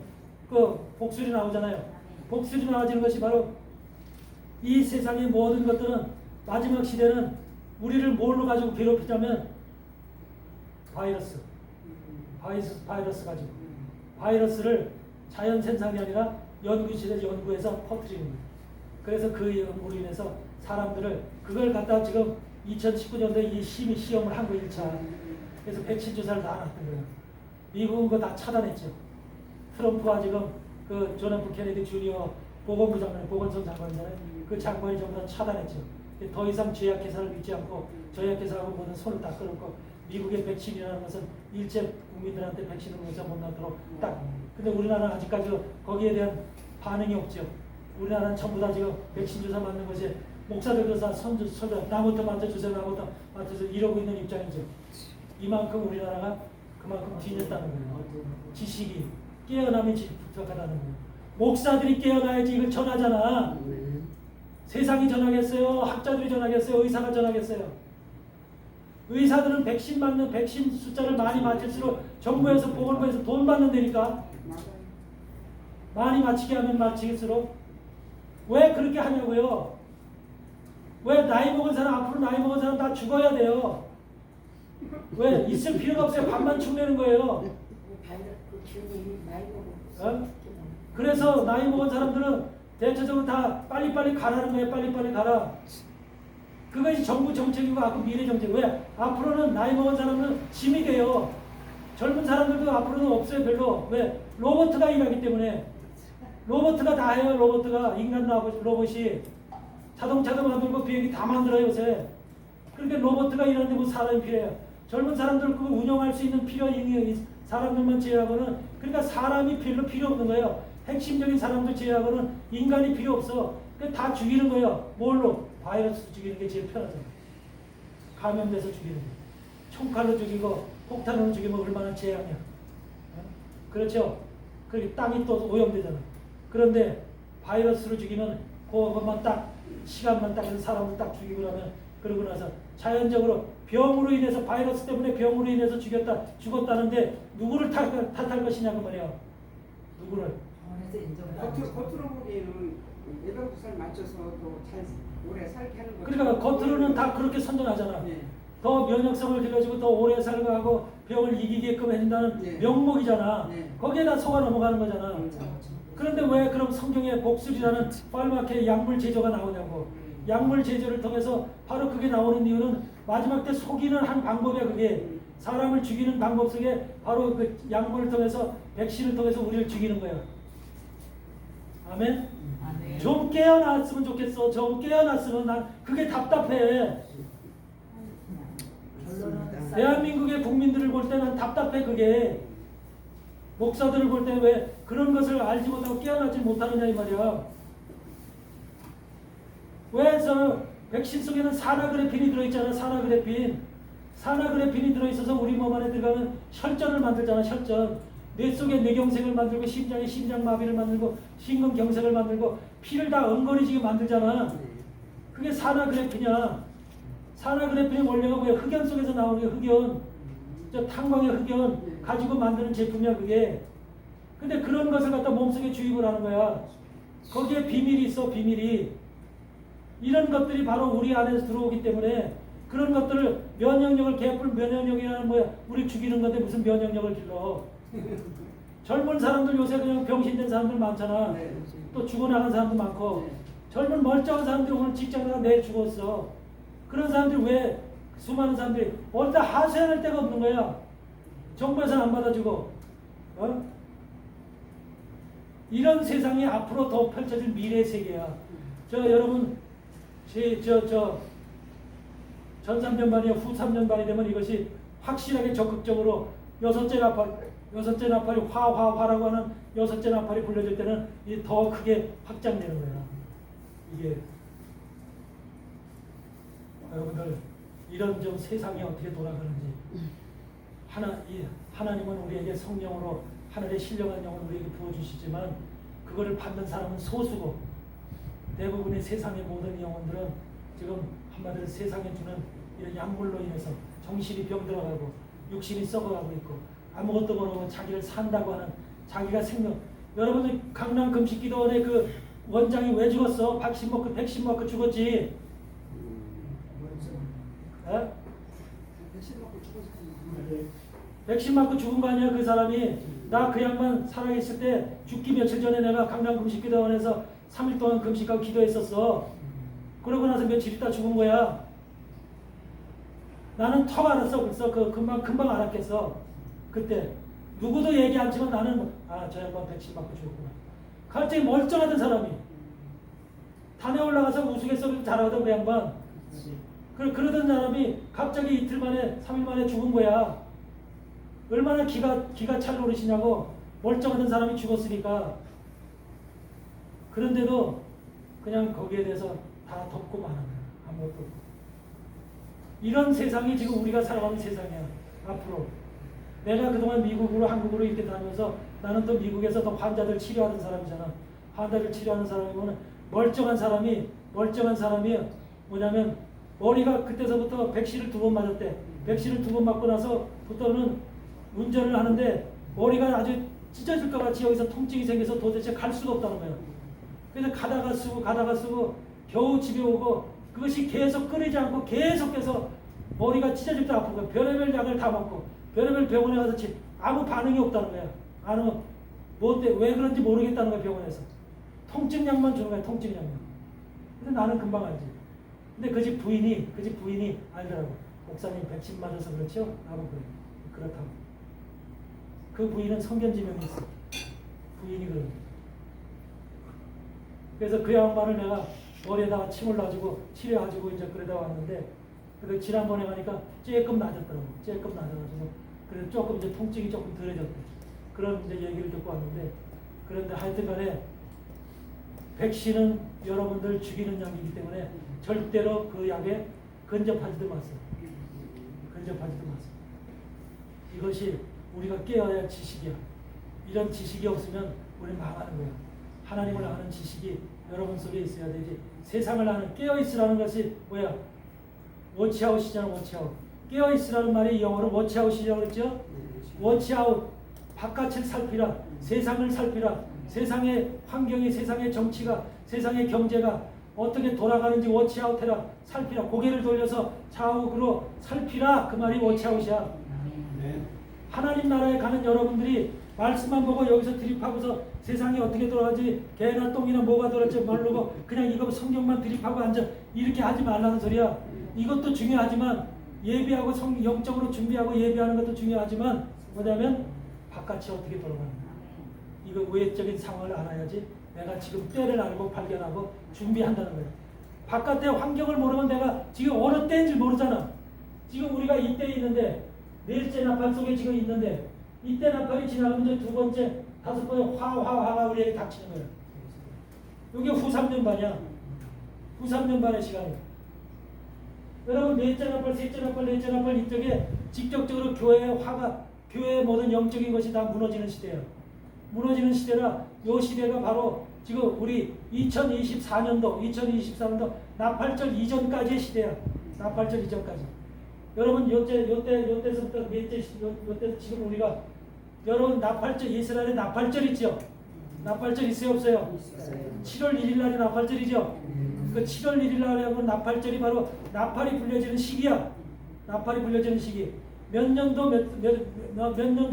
그 복술이 나오잖아요. 복술이 나와지는 것이 바로 이 세상의 모든 것들은 마지막 시대는 우리를 뭘로 가지고 괴롭히자면 바이러스 가지고 바이러스를 자연 생산이 아니라 연구실에서 연구해서 퍼뜨리는 거예요. 그래서 그 연구로 인해서 사람들을 그걸 갖다 지금 2019년도에 이 심의 시험을 한 거 1차. 그래서 백신 주사를 다 놨던 거예요. 미국은 그거 다 차단했죠. 트럼프와 지금 그 존 F 케네디 주니어 보건부 장관, 보건성 장관이잖아요. 그 장관이 전부 다 차단했죠. 더 이상 제약회사를 믿지 않고 저약회사하고 모든 손을 다 끊었고 미국의 백신이라는 것은 일체 국민들한테 백신을 먼저 못 나도록 딱. 근데 우리나라는 아직까지 거기에 대한 반응이 없죠. 우리나라는 전부 다 지금 백신 주사 맞는 것이 목사들도 다 선주 나부터 맞아주세요, 나부터 맞아주세요 이러고 있는 입장이죠. 이만큼 우리나라가 그만큼 뒤졌다는 거예요. 지식이 깨어남이 부족하다는 거예요. 목사들이 깨어나야지 이걸 전하잖아. 세상이 전하겠어요? 학자들이 전하겠어요? 의사가 전하겠어요? 의사들은 백신 숫자를 많이 맞출수록 정부에서 보건부에서 돈 받는다니까. 맞아요. 많이 맞히게 하면 맞히겠을수록 왜 그렇게 하냐고요? 왜 나이 먹은 사람 앞으로 나이 먹은 사람 다 죽어야 돼요? 왜 있을 필요가 없어요? 밥만 축내는 거예요. 그 균이 많이 어? 그래서 나이 먹은 사람들은 대체적으로 다 빨리빨리 가라는 거예요. 빨리빨리 가라. 그것이 정부 정책이고 아까 미래 정책. 왜? 앞으로는 나이 먹은 사람은 짐이 돼요. 젊은 사람들도 앞으로는 없어요. 별로. 왜? 로봇가 일하기 때문에. 로봇가 다 해요. 로봇가. 인간 로봇이. 자동차도 만들고 비행기 다 만들어요. 요새. 그러니까 로봇가 일하는데 뭐 사람이 필요해요. 젊은 사람들 그거 운영할 수 있는 사람들만 제외하고는 그러니까 사람이 별로 필요 없는 거예요. 핵심적인 사람들 제외하고는 인간이 필요 없어. 다 죽이는 거예요. 뭘로? 바이러스 죽이는 게 제일 편하죠. 감염돼서 죽이는 거. 총칼로 죽이고 폭탄으로 죽이면 얼마나 재앙이야. 어? 그렇죠? 그렇게 땅이 또 오염되잖아. 그런데 바이러스로 죽이면 그것만 딱 시간만 딱 해서 사람을 딱 죽이고 나면 그러고 나서 자연적으로 병으로 인해서 바이러스 때문에 병으로 인해서 죽었다는데 누구를 탓할 것이냐고 말이야. 누구를? 겉으로 보기에는 예방주사를 맞춰서 더 잘 오래 살게 하는 거죠. 그러니까 겉으로는 다 그렇게 선전하잖아. 네. 더 면역성을 길러주고 더 오래 살게 하고 병을 이기게끔 해준다는 네. 명목이잖아. 네. 거기에다 속아 넘어가는 거잖아. 그런데 왜 그럼 성경에 복술이라는 파르마케 약물 제조가 나오냐고. 약물 제조를 통해서 바로 그게 나오는 이유는 마지막 때 속이는 한 방법이야. 그게 사람을 죽이는 방법 속에 바로 그 약물을 통해서 백신을 통해서 우리를 죽이는 거야. 아멘? 좀 깨어났으면 좋겠어. 좀 깨어났으면 난 그게 답답해. 대한민국의 국민들을 볼 때 난 답답해. 그게 목사들을 볼 때 왜 그런 것을 알지 못하고 깨어나지 못하느냐 이 말이야. 왜 저 백신 속에는 산화그래핀이 들어있잖아. 산화그래핀이 들어있어서 우리 몸 안에 들어가면 혈전을 만들잖아. 혈전. 뇌 속에 뇌경색을 만들고 심장에 심장마비를 만들고 심근경색을 만들고 피를 다 엉거리지게 만들잖아. 그게 산화그래핀이야. 산화그래핀의 원료가 뭐야? 흑연 속에서 나오는 게 흑연. 저 탄광의 흑연 가지고 만드는 제품이야 그게. 근데 그런 것을 갖다 몸속에 주입을 하는 거야. 거기에 비밀이 있어. 비밀이. 이런 것들이 바로 우리 안에서 들어오기 때문에 그런 것들을 면역력을 개뿔 면역력이라는 뭐야? 우리 죽이는 건데 무슨 면역력을 길러? 젊은 사람들 요새 그냥 병신된 사람들 많잖아. 네. 또 죽어나간 사람도 많고. 네. 젊은 멀쩡한 사람들이 오늘 직장 나가 내일 죽었어. 그런 사람들이 왜 수많은 사람들이 어디다 하소연할 데가 없는 거야. 정부에서는 안 받아주고. 어? 이런 세상이 앞으로 더 펼쳐질 미래의 세계야. 여러분 전 3년반이야 후 3년반이 되면 이것이 확실하게 적극적으로 여섯째 나팔이 화라고 하는 여섯째 나팔이 불려질 때는 이제 더 크게 확장되는 거야. 이게 여러분들 이런 좀 세상이 어떻게 돌아가는지 하나님은 우리에게 성령으로 하늘의 신령한 영을 우리에게 부어주시지만 그거를 받는 사람은 소수고 대부분의 세상의 모든 영혼들은 지금 한마디로 세상에 주는 이런 약물로 인해서 정신이 병들어가고 육신이 썩어가고 있고 아무것도 모르고 자기를 산다고 하는 자기가 생명. 여러분들 강남 금식기도원의 그 원장이 왜 죽었어? 백신 먹고 죽었지. 에? 백신 맞고 죽은 거 아니야 그 사람이. 나 그 양반 살아있을 때 죽기 며칠 전에 내가 강남 금식기도원에서 3일 동안 금식하고 기도했었어. 그러고 나서 며칠 있다 죽은 거야. 나는 턱 알았어. 그래서 금방 알았겠어. 그때 누구도 얘기 안 지만 나는 저 양반 백신 맞고 죽었구나. 갑자기 멀쩡하던 사람이 단에 올라가서 우스갯소리도 잘하던 그 양반. 그러던 사람이 갑자기 이틀 만에 3일 만에 죽은 거야. 얼마나 기가 찰 노릇이냐고. 멀쩡하던 사람이 죽었으니까. 그런데도 그냥 거기에 대해서 다 덮고 마는 거야. 아무것도 없고. 이런 세상이 지금 우리가 살아가는 세상이야. 앞으로. 내가 그동안 미국으로 한국으로 이렇게 다니면서 나는 또 미국에서 또 환자들 치료하는 사람이잖아. 환자들 치료하는 사람이면 멀쩡한 사람이 뭐냐면 머리가 그때서부터 백신을 2번 맞았대. 백신을 2번 맞고 나서부터는 운전을 하는데 머리가 아주 찢어질 것 같이 여기서 통증이 생겨서 도대체 갈 수가 없다는 거야. 그래서 가다가 쓰고 겨우 집에 오고 그것이 계속 끊이지 않고 계속해서 머리가 찢어질 때 아픈 거야. 별의별 약을 다 먹고 별의별 병원에 가서 아무 반응이 없다는 거야. 왜 그런지 모르겠다는 거야. 병원에서 통증약만 주는 거야. 통증약만. 근데 나는 금방 알지. 근데 그 집 부인이 알더라고. 목사님 백신 맞아서 그렇죠? 나도 그래. 그렇다고. 그 부인은 성견지명이 있어. 부인이 그러는 거야. 그래서 그 양반을 내가 머리에다가 침을 놔주고 치료해주고 이제 그러다 왔는데, 그래서 지난번에 가니까 조금 낮았더라고. 조금 낮아가지고 그래서 조금 이제 통증이 조금 덜해졌대. 그런 이제 얘기를 듣고 왔는데, 그런데 하여튼간에 백신은 여러분들 죽이는 약이기 때문에 절대로 그 약에 근접하지도 마세요. 근접하지도 마세요. 이것이 우리가 깨어야 할 지식이야. 이런 지식이 없으면 우리는 망하는 거야. 하나님을 아는 지식이 여러분 속에 있어야 되지. 세상을 아는, 깨어있으라는 것이 뭐야? 워치아웃이잖아. 워치아웃. 깨어있으라는 말이 영어로 워치아웃이라고 그랬죠? 워치아웃. 바깥을 살피라. 세상을 살피라. 세상의 환경이, 세상의 정치가, 세상의 경제가 어떻게 돌아가는지 워치아웃해라. 살피라. 고개를 돌려서 좌우로 살피라. 그 말이 워치아웃이야. 하나님 나라에 가는 여러분들이 말씀만 보고 여기서 드립하고서 세상이 어떻게 돌아가지, 개나 똥이나 뭐가 돌아갈지 모르고 그냥 이거 성경만 드립하고 앉아, 이렇게 하지 말라는 소리야. 이것도 중요하지만, 예비하고 영적으로 준비하고 예비하는 것도 중요하지만, 뭐냐면 바깥이 어떻게 돌아가는가, 이거 외적인 상황을 알아야지 내가 지금 때를 알고 발견하고 준비한다는 거예요. 바깥의 환경을 모르면 내가 지금 어느 때인지 모르잖아. 지금 우리가 이때에 있는데, 넷째 나팔 속에 지금 있는데, 이때 나팔이 지나가면 이제 2번째, 5번째 화가 우리에게 닥치는 거예요. 이게 후 3년반이야. 후 3년반의 시간이에요. 여러분, 넷째 나팔, 셋째 나팔, 넷째 나팔 이쪽에 직접적으로 교회의 모든 영적인 것이 다 무너지는 시대예요. 무너지는 시대라, 이 시대가 바로 지금 우리 2024년도 나팔절 이전까지의 시대야. 나팔절 이전까지. 여러분, 요때서부터 요때 지금 우리가, 여러분 나팔절, 이스라엘의 나팔절 있죠? 나팔절 있어요, 없어요? 7월 1일 날이 나팔절이죠? 그 7월 1일 날에 하면 나팔절이 바로 나팔이 불려지는 시기야. 나팔이 불려지는 시기. 몇 년도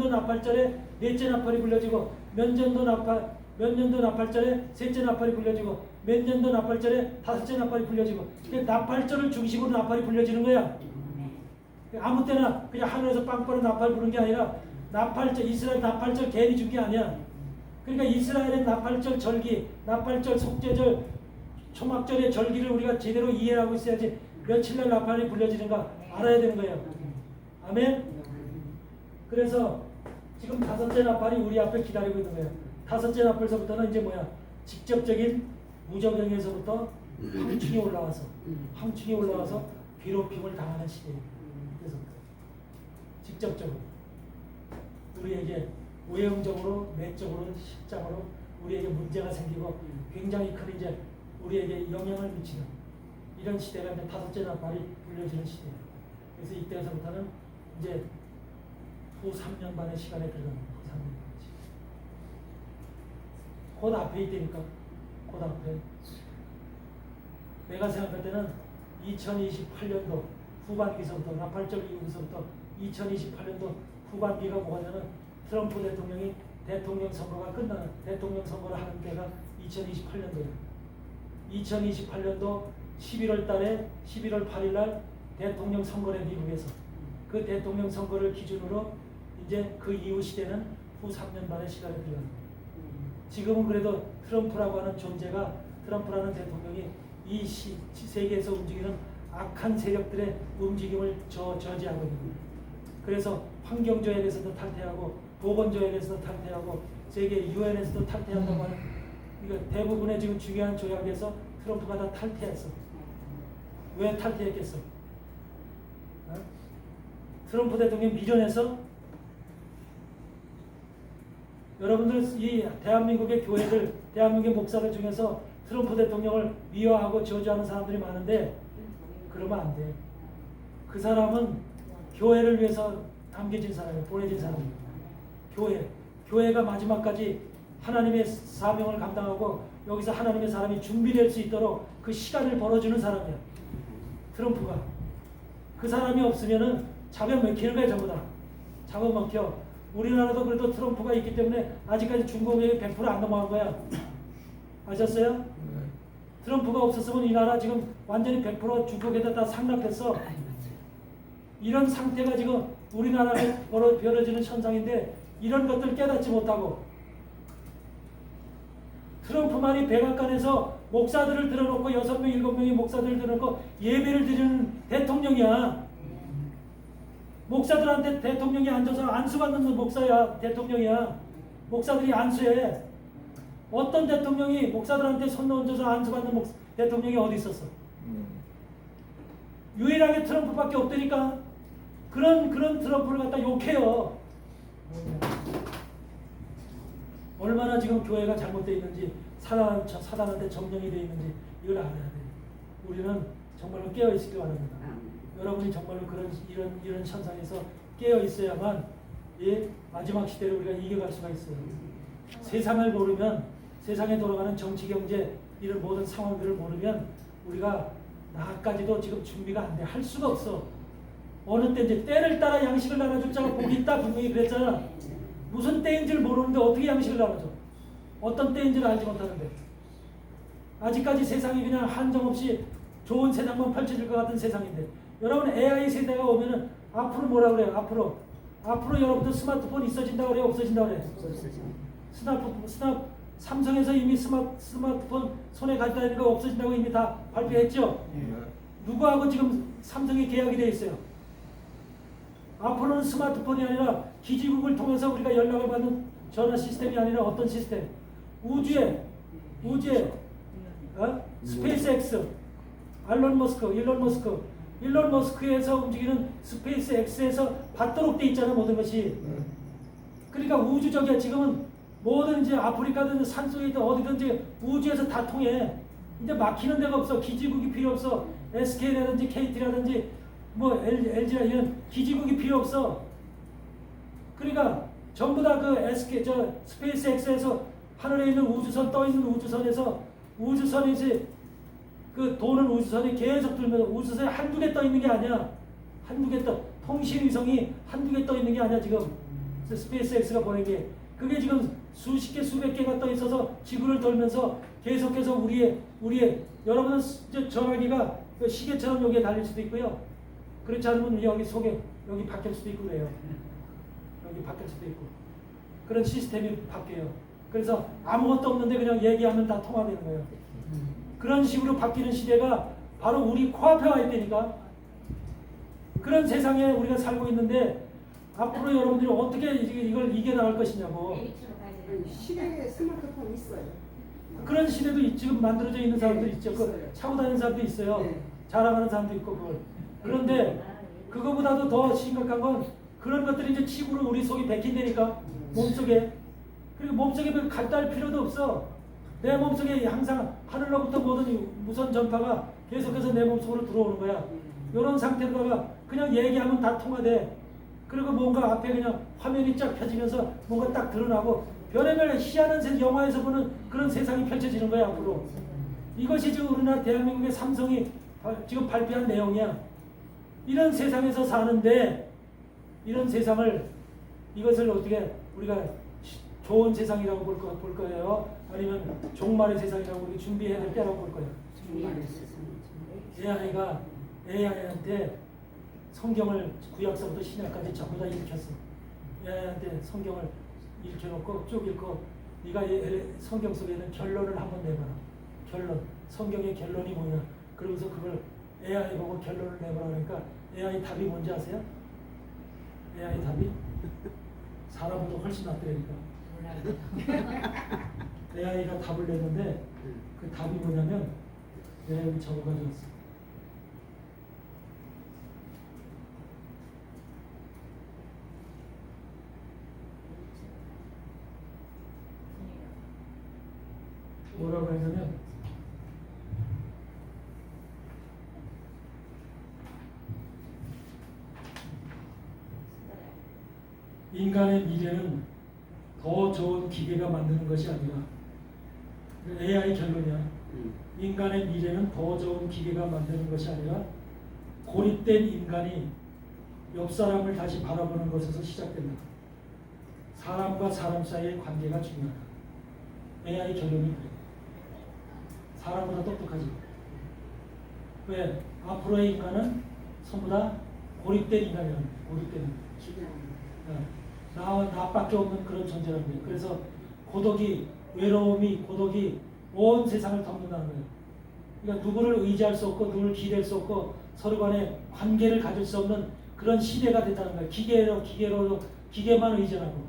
나팔절에 넷째 나팔이 불려지고, 몇 년도 나팔절에 셋째 나팔이 불려지고, 몇 년도 나팔절에 5째 나팔이 불려지고, 나팔절을 중심으로 나팔이 불려지는 거야. 아무 때나 그냥 하늘에서 빵빠른 나팔 부는 게 아니라, 나팔절, 이스라엘 나팔절 괜히 준 게 아니야. 그러니까 이스라엘의 나팔절 절기, 나팔절 속죄절, 초막절의 절기를 우리가 제대로 이해하고 있어야지 며칠날 나팔이 불려지는가 알아야 되는 거예요. 아멘? 그래서 지금 5째 나팔이 우리 앞에 기다리고 있는 거예요. 5째 나팔서부터는 이제 뭐야? 직접적인 무적행에서부터 황충이 올라와서 괴롭힘을 당하는 시대예요. 그래서 직접적으로 우리에게 외형적으로, 내적으로, 실장으로 우리에게 문제가 생기고 굉장히 큰 이제 우리에게 영향을 미치는 이런 시대가 이제 5째 나팔이 불려지는 시대예요. 그래서 이때에서부터는 이제 후 3년 반의 시간에 들어가는 거예요. 3년 반의 시간. 곧 앞에 있다니까. 곧 앞에. 내가 생각할 때는 2028년도 후반기서부터, 나팔절 이후부터 2028년도 후반기가 뭐가 되냐면, 트럼프 대통령이 대통령 선거가 끝나는, 대통령 선거를 하는 때가 2028년도예요. 2028년도 11월 8일 날 대통령 선거를 미국에서, 그 대통령 선거를 기준으로 이제 그 이후 시대는 후 3년 반의 시간에 들어가는 거예요. 지금은 그래도 트럼프라고 하는 존재가, 트럼프라는 대통령이 이 세계에서 움직이는 악한 세력들의 움직임을 저지하고 있는 거예요. 그래서 환경조약에서도 탈퇴하고, 보건조약에서도 탈퇴하고, 세계 유엔에서도 탈퇴한다고 하는, 이거 대부분의 지금 중요한 조약에서 트럼프가 다 탈퇴했어. 왜 탈퇴했겠어? 어? 트럼프 대통령 미전에서 여러분들 이 대한민국의 교회들, 대한민국의 목사들 중에서 트럼프 대통령을 미워하고 저주하는 사람들이 많은데 그러면 안 돼. 그 사람은 교회를 위해서 남겨진 사람이에요. 보내진 사람이에요. 교회가 마지막까지 하나님의 사명을 감당하고 여기서 하나님의 사람이 준비될 수 있도록 그 시간을 벌어주는 사람이야. 트럼프가. 그 사람이 없으면은 잡아먹히는 거야 전부 다. 잡아먹혀. 우리나라도 그래도 트럼프가 있기 때문에 아직까지 중공액이 100%안 넘어간 거야. 아셨어요? 트럼프가 없었으면 이 나라 지금 완전히 100% 중국에다 다 상납했어. 이런 상태가 지금 우리나라에 벌어지는 현상인데 이런 것들 깨닫지 못하고 트럼프만이 백악관에서 목사들을 들어놓고 6명, 7명의 목사들을 들어놓고 예배를 드리는 대통령이야. 목사들한테 대통령이 앉아서 안수받는 목사야. 대통령이야. 목사들이 안수해. 어떤 대통령이 목사들한테 손 얹어서 안수받는 대통령이 어디 있었어? 유일하게 트럼프밖에 없다니까. 그런 트럼프를 갖다 욕해요. 얼마나 지금 교회가 잘못되어 있는지 사단한테 점령이 되어 있는지 이걸 알아야 돼. 우리는 정말로 깨어 있기를 바랍니다. 여러분이 정말로 이런 현상에서 깨어 있어야만 이 마지막 시대를 우리가 이겨갈 수가 있어요. 세상을 모르면 세상에 돌아가는 정치 경제 이런 모든 상황들을 모르면 우리가 나까지도 지금 준비가 안 돼. 할 수가 없어. 어느 때인지 때를 따라 양식을 나눠줄 자가 복이 있다 분명히 그랬잖아. 무슨 때인지를 모르는데 어떻게 양식을 나눠줘? 어떤 때인지를 알지 못하는데 아직까지 세상이 그냥 한정없이 좋은 세상만 펼쳐질 것 같은 세상인데 여러분 AI 세대가 오면은 앞으로 뭐라 그래요? 앞으로 여러분들 스마트폰 있어진다 그래요? 없어진다 그래요? 삼성에서 이미 스마트폰 손에 갖다 대는 거 없어진다고 이미 다 발표했죠? 누구하고 지금 삼성이 계약이 돼 있어요? 앞으로는 스마트폰이 아니라 기지국을 통해서 우리가 연락을 받는 전화 시스템이 아니라 어떤 시스템? 우주에 스페이스X, 일론 머스크에서 움직이는 스페이스X에서 받도록 돼 있잖아 모든 것이. 그러니까 우주적이야. 지금은 뭐든 이제 아프리카든 산속에 있든 어디든지 우주에서 다 통해. 이제 막히는 데가 없어. 기지국이 필요 없어. SK라든지 KT라든지 뭐 LG라 이런 기지국이 필요 없어. 그러니까 전부 다 그 스페이스X에서 하늘에 있는 우주선 떠 있는 우주선에서 그 도는 우주선이 계속 돌면서 우주선이 한두 개 떠 있는 게 아니야. 한두 개 통신 위성이 한두 개 떠 있는 게 아니야 지금. 스페이스X가 보낸 게 그게 지금 수십 개 수백 개가 떠 있어서 지구를 돌면서 계속해서 우리의 여러분은 전화기가 시계처럼 여기에 달릴 수도 있고요. 그렇지 않으면 여기 속에 여기 바뀔 수도 있고 그래요. 여기 바뀔 수도 있고 그런 시스템이 바뀌어요. 그래서 아무것도 없는데 그냥 얘기하면 다 통화되는 거예요. 그런 식으로 바뀌는 시대가 바로 우리 코앞에 와 있다니까. 그런 세상에 우리가 살고 있는데 앞으로 여러분들이 어떻게 이걸 이겨나갈 것이냐고. 시계에 스마트폰 있어요. 그런 시대도 지금 만들어져 있는 사람도 있죠. 그 차고 다니는 사람도 있어요. 네. 자랑하는 사람도 있고 그걸. 그런데 그거보다도 더 심각한 건 그런 것들이 이제 칩으로 우리 속에 박힌다니까. 몸속에. 그리고 몸속에 갖다 할 필요도 없어. 내 몸속에 항상 하늘로부터 모든 무선 전파가 계속해서 내 몸속으로 들어오는 거야. 이런 상태로다가 그냥 얘기하면 다 통화돼. 그리고 뭔가 앞에 그냥 화면이 쫙 펴지면서 뭔가 딱 드러나고 별의별 희한한 영화에서 보는 그런 세상이 펼쳐지는 거야 앞으로. 이것이 지금 우리나라 대한민국의 삼성이 지금 발표한 내용이야. 이런 세상에서 사는데 이런 세상을 이것을 어떻게 우리가 좋은 세상이라고 볼 거예요? 아니면 종말의 세상이라고 우리 준비해야 될 때라고 볼 거예요? AI한테 성경을 구약서부터 신약까지 전부 다 읽혔어. AI한테 성경을 읽혀놓고 쭉 읽고 네가 성경 속에 있는 결론을 한번 내봐라. 결론. 성경의 결론이 뭐냐. 그러면서 그걸 AI 보고 결론을 내보라 그러니까 AI 답이 뭔지 아세요? AI 답이 사람보다 훨씬 낫더라니까. AI가 답을 냈는데 그 답이 뭐냐면 네, 여기 적어 가져왔어. 뭐라고 했냐면 인간의 미래는 더 좋은 기계가 만드는 것이 아니라 AI 결론이야. 인간의 미래는 더 좋은 기계가 만드는 것이 아니라 고립된 인간이 옆 사람을 다시 바라보는 것에서 시작된다. 사람과 사람 사이의 관계가 중요하다. AI 결론이 그래. 사람보다 똑똑하지. 왜? 앞으로의 인간은 전부 다 고립된 인간이라는 거야. 고립된 인간. 나밖에 없는 그런 존재라는 거예요. 그래서 고독이, 외로움이, 고독이 온 세상을 덮는다는 거예요. 그러니까 누구를 의지할 수 없고 누구를 기댈 수 없고 서로 간에 관계를 가질 수 없는 그런 시대가 됐다는 거예요. 기계만 의존하고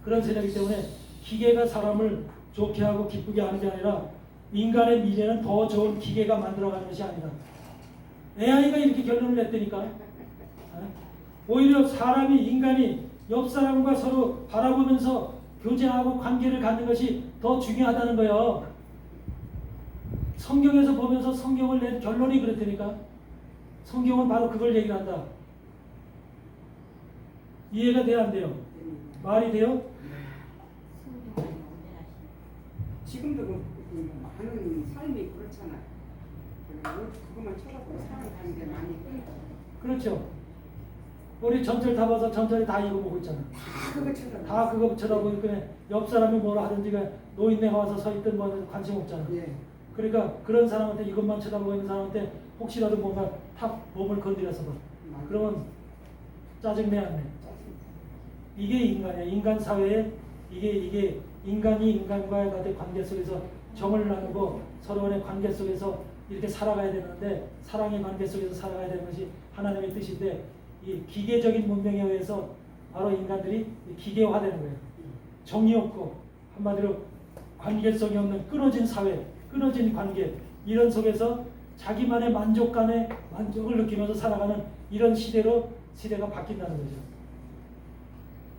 그런 세대이기 때문에 기계가 사람을 좋게 하고 기쁘게 하는 게 아니라 인간의 미래는 더 좋은 기계가 만들어가는 것이 아니다. AI가 이렇게 결론을 냈다니까. 오히려 인간이 옆 사람과 서로 바라보면서 교제하고 관계를 갖는 것이 더 중요하다는 거예요. 성경에서 보면서 성경을 낸 결론이 그렇다니까. 성경은 바로 그걸 얘기한다. 이해가 돼야 안 돼요? 말이 돼요? 지금도 많은 삶이 그렇잖아요. 그것만 쳐다보고 살아가는 게 많이 그렇죠. 우리 전철 타봐서 전철에 다 이거 보고 있잖아. 그거 쳐다보고 다 그거 쳐다보고 그냥 옆 사람이 뭐라 하든지 노인네가 와서 서 있든 뭐 관심 없잖아. 예. 그러니까 그런 사람한테 이것만 쳐다보고 있는 사람한테 혹시라도 뭔가 탁 몸을 건드려서 봐. 그러면 짜증내 안 내. 이게 인간이야. 인간 사회에 이게 인간이 인간과의 관계 속에서 정을 나누고 서로 간의 관계 속에서 이렇게 살아가야 되는데 사랑의 관계 속에서 살아가야 되는 것이 하나님의 뜻인데 이 기계적인 문명에 의해서 바로 인간들이 기계화되는 거예요. 정이 없고 한마디로 관계성이 없는 끊어진 사회, 끊어진 관계 이런 속에서 자기만의 만족을 느끼면서 살아가는 이런 시대가 바뀐다는 거죠.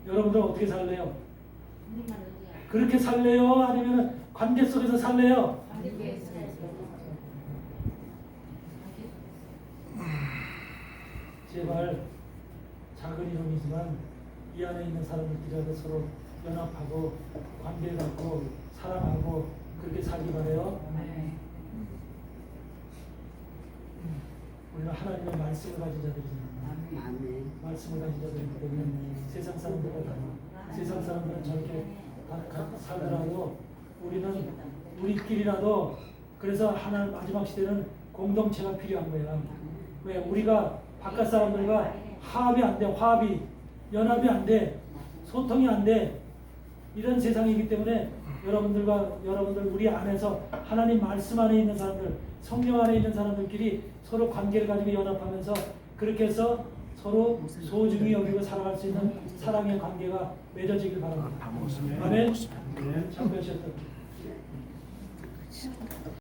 여러분들 어떻게 살래요? 그렇게 살래요? 아니면 관계 속에서 살래요? 제발 작은 이름이지만 이 안에 있는 사람들끼리라도 서로 연합하고 관계를 갖고 사랑하고 그렇게 살기 바래요. 우리는 하나님의 말씀을 가진 자들이잖아요. 말씀을 가진 자들이기 때문에 세상 사람들과 달라. 세상 사람들은 저렇게 살더라도 우리는 우리끼리라도 그래서 하나님 마지막 시대는 공동체가 필요한 거예요. 왜? 우리가 바깥 사람들과 화합이 안 돼. 연합이 안 돼. 소통이 안 돼. 이런 세상이기 때문에 여러분들 우리 안에서 하나님 말씀 안에 있는 사람들, 성령 안에 있는 사람들끼리 서로 관계를 가지고 연합하면서 그렇게 해서 서로 소중히 여기고 살아갈 수 있는 사랑의 관계가 맺어지길 바랍니다. 아멘. 참 배우셨다.